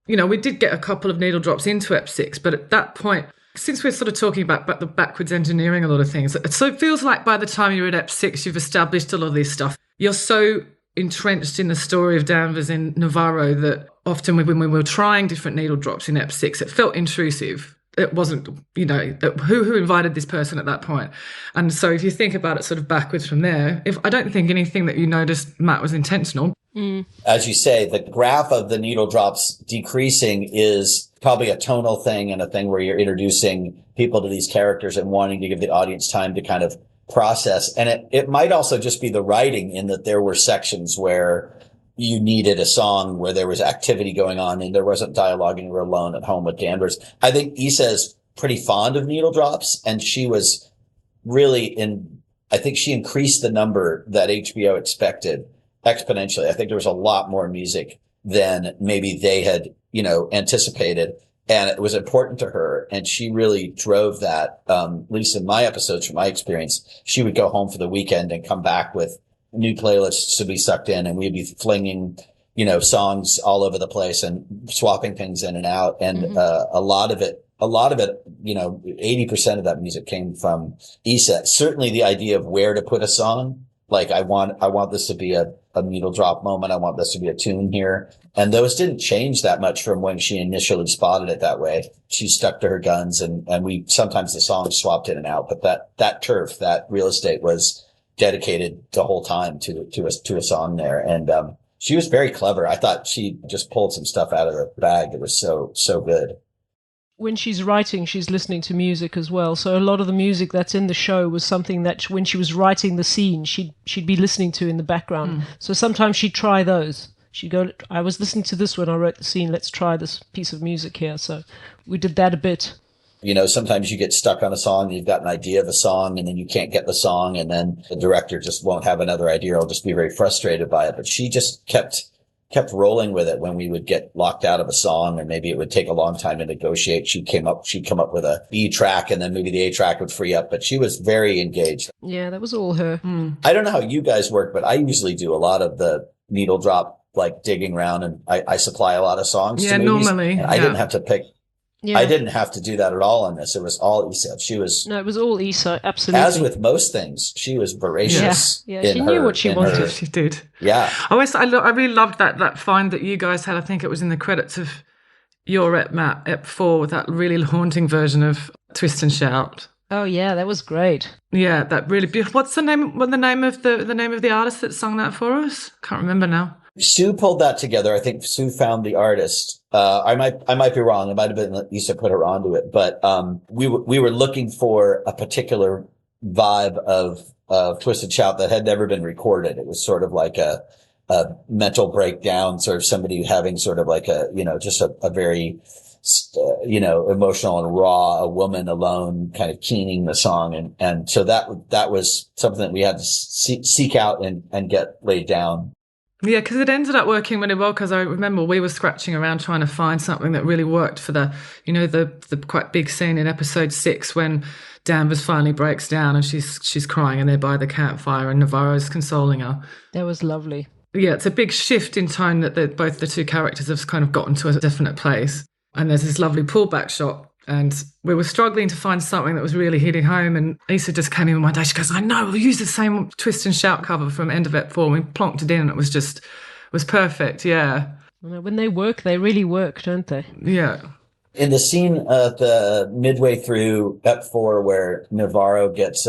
We did get a couple of needle drops into Ep 6, but at that point, since we're sort of talking about the backwards engineering a lot of things, so it feels like by the time you're at Ep 6, you've established a lot of this stuff. You're so entrenched in the story of Danvers and Navarro that often when we were trying different needle drops in Ep 6, it felt intrusive. it wasn't, who invited this person at that point. And so if you think about it sort of backwards from there, I don't think anything that you noticed, Matt, was intentional. As you say, the graph of the needle drops decreasing is probably a tonal thing and a thing where you're introducing people to these characters and wanting to give the audience time to kind of process. And it might also just be the writing, in that there were sections where you needed a song where there was activity going on and there wasn't dialogue and you were alone at home with Danvers. I think Issa is pretty fond of needle drops, and she was really I think she increased the number that HBO expected exponentially. I think there was a lot more music than maybe they had, anticipated. And it was important to her. And she really drove that. At least in my episodes, from my experience, she would go home for the weekend and come back with new playlists to be sucked in. And we'd be flinging, songs all over the place and swapping things in and out. And a lot of it, 80% of that music came from Issa. Certainly the idea of where to put a song. Like, I want this to be a needle drop moment. I want this to be a tune here. And those didn't change that much from when she initially spotted it that way. She stuck to her guns, and sometimes the songs swapped in and out, but that turf, that real estate was dedicated the whole time to a song there. And, she was very clever. I thought she just pulled some stuff out of the bag that was so good. When she's writing, she's listening to music as well. So a lot of the music that's in the show was something that when she was writing the scene, she'd be listening to in the background. So sometimes she'd try those. She'd go, I was listening to this when I wrote the scene. Let's try this piece of music here. So we did that a bit. Sometimes you get stuck on a song, you've got an idea of a song, and then you can't get the song, and then the director just won't have another idea, or will just be very frustrated by it. But she just kept rolling with it. When we would get locked out of a song, and maybe it would take a long time to negotiate, she'd come up with a B track, and then maybe the A track would free up. But she was very engaged. Yeah, that was all her. I don't know how you guys work, but I usually do a lot of the needle drop, like digging around, and I supply a lot of songs to movies. Normally. I didn't have to pick. Yeah. I didn't have to do that at all on this. It was all Issa. No, it was all Issa, absolutely. As with most things, she was voracious. Yeah, she knew what she wanted. She did. Yeah. I really loved that find that you guys had. I think it was in the credits of your ep, Matt, ep 4, with that really haunting version of Twist and Shout. Oh yeah, that was great. Yeah, that really beautiful. What's the name of the artist that sung that for us? Can't remember now. Sue pulled that together. I think Sue found the artist. I might be wrong. It might have been that Issa put her onto it, but we were looking for a particular vibe of Twist and Shout that had never been recorded. It was sort of like a mental breakdown, sort of somebody having sort of like just a very emotional and raw, a woman alone kind of keening the song. And so that was something that we had to seek out and get laid down. Yeah, because it ended up working really well, because I remember we were scratching around trying to find something that really worked for the quite big scene in episode 6 when Danvers finally breaks down and she's crying and they're by the campfire and Navarro's consoling her. That was lovely. Yeah, it's a big shift in tone that both the two characters have kind of gotten to a definite place. And there's this lovely pullback shot. And we were struggling to find something that was really hitting home. And Issa just came in one day. She goes, I know, we'll use the same Twist and Shout cover from End of Ep 4. We plonked it in and it was perfect, yeah. When they work, they really work, don't they? Yeah. In the scene at the midway through Ep 4 where Navarro gets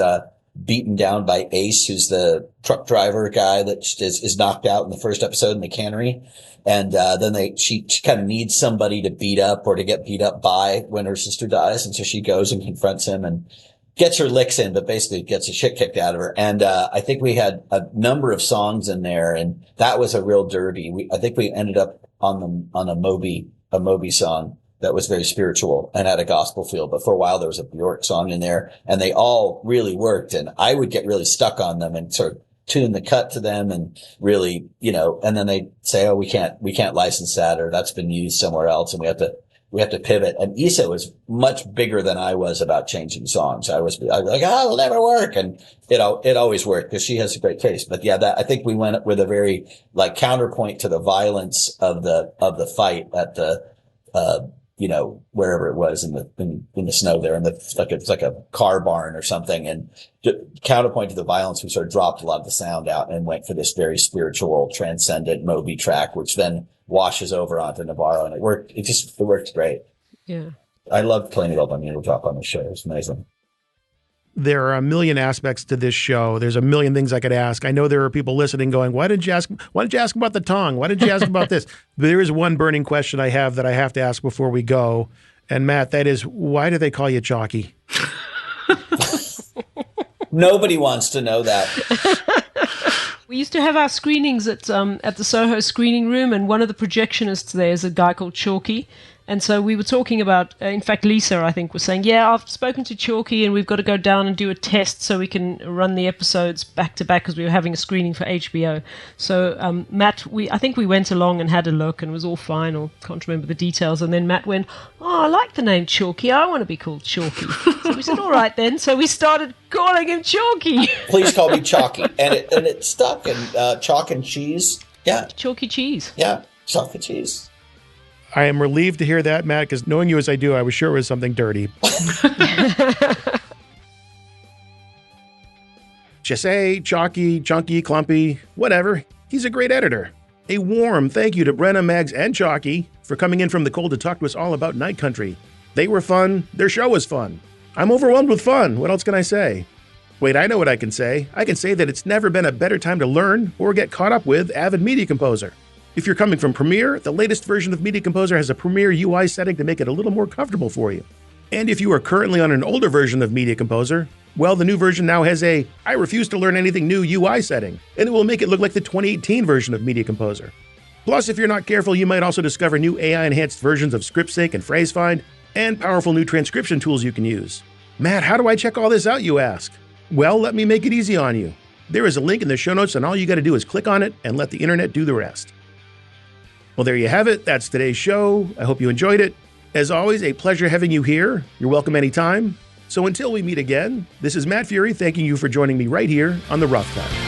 beaten down by Ace, who's the truck driver guy that is knocked out in the first episode in the cannery. And then she kind of needs somebody to beat up or to get beat up by when her sister dies. And so she goes and confronts him and gets her licks in, but basically gets the shit kicked out of her. And I think we had a number of songs in there, and that was a real derby. I think we ended up on a Moby song that was very spiritual and had a gospel feel. But for a while there was a Bjork song in there, and they all really worked. And I would get really stuck on them and sort of tune the cut to them and really, and then they say, oh, we can't license that, or that's been used somewhere else, and we have to pivot. And Issa was much bigger than I was about changing songs. I was like, it'll never work. And it always worked because she has a great taste. But yeah, I think we went with a very like counterpoint to the violence of the fight at the, wherever it was in the snow there, it's like a car barn or something. And counterpoint to the violence, we sort of dropped a lot of the sound out and went for this very spiritual, transcendent Moby track, which then washes over onto Navarro, and it worked. It worked great. Yeah. I love playing it all by Needle Drop on the show. It's amazing. There are a million aspects to this show. There's a million things I could ask. I know there are people listening going, why did you ask about the tongue? Why did you ask about this? But there is one burning question I have that I have to ask before we go. And Matt, that is, why do they call you Chalky? Nobody wants to know that. We used to have our screenings at the Soho screening room, and one of the projectionists there is a guy called Chalky. And so we were talking about, in fact, Lisa, I think, was saying, yeah, I've spoken to Chalky and we've got to go down and do a test so we can run the episodes back to back because we were having a screening for HBO. So Matt, I think we went along and had a look and it was all fine, or can't remember the details. And then Matt went, oh, I like the name Chalky. I want to be called Chalky. So we said, all right then. So we started calling him Chalky. Please call me Chalky. And it stuck. And chalk and cheese. Yeah. Chalky cheese. Yeah. Chalk and cheese. I am relieved to hear that, Matt, because knowing you as I do, I was sure it was something dirty. Chessé, Chalky, Chunky, Clumpy, whatever. He's a great editor. A warm thank you to Brenna, Mags, and Chalky for coming in from the cold to talk to us all about Night Country. They were fun. Their show was fun. I'm overwhelmed with fun. What else can I say? Wait, I know what I can say. I can say that it's never been a better time to learn or get caught up with Avid Media Composer. If you're coming from Premiere, the latest version of Media Composer has a Premiere UI setting to make it a little more comfortable for you. And if you are currently on an older version of Media Composer, well, the new version now has a I refuse to learn anything new UI setting, and it will make it look like the 2018 version of Media Composer. Plus, if you're not careful, you might also discover new AI-enhanced versions of ScriptSync and PhraseFind, and powerful new transcription tools you can use. Matt, how do I check all this out, you ask? Well, let me make it easy on you. There is a link in the show notes, and all you got to do is click on it and let the internet do the rest. Well, there you have it. That's today's show. I hope you enjoyed it. As always, a pleasure having you here. You're welcome anytime. So until we meet again, this is Matt Fury thanking you for joining me right here on The Rough Cut.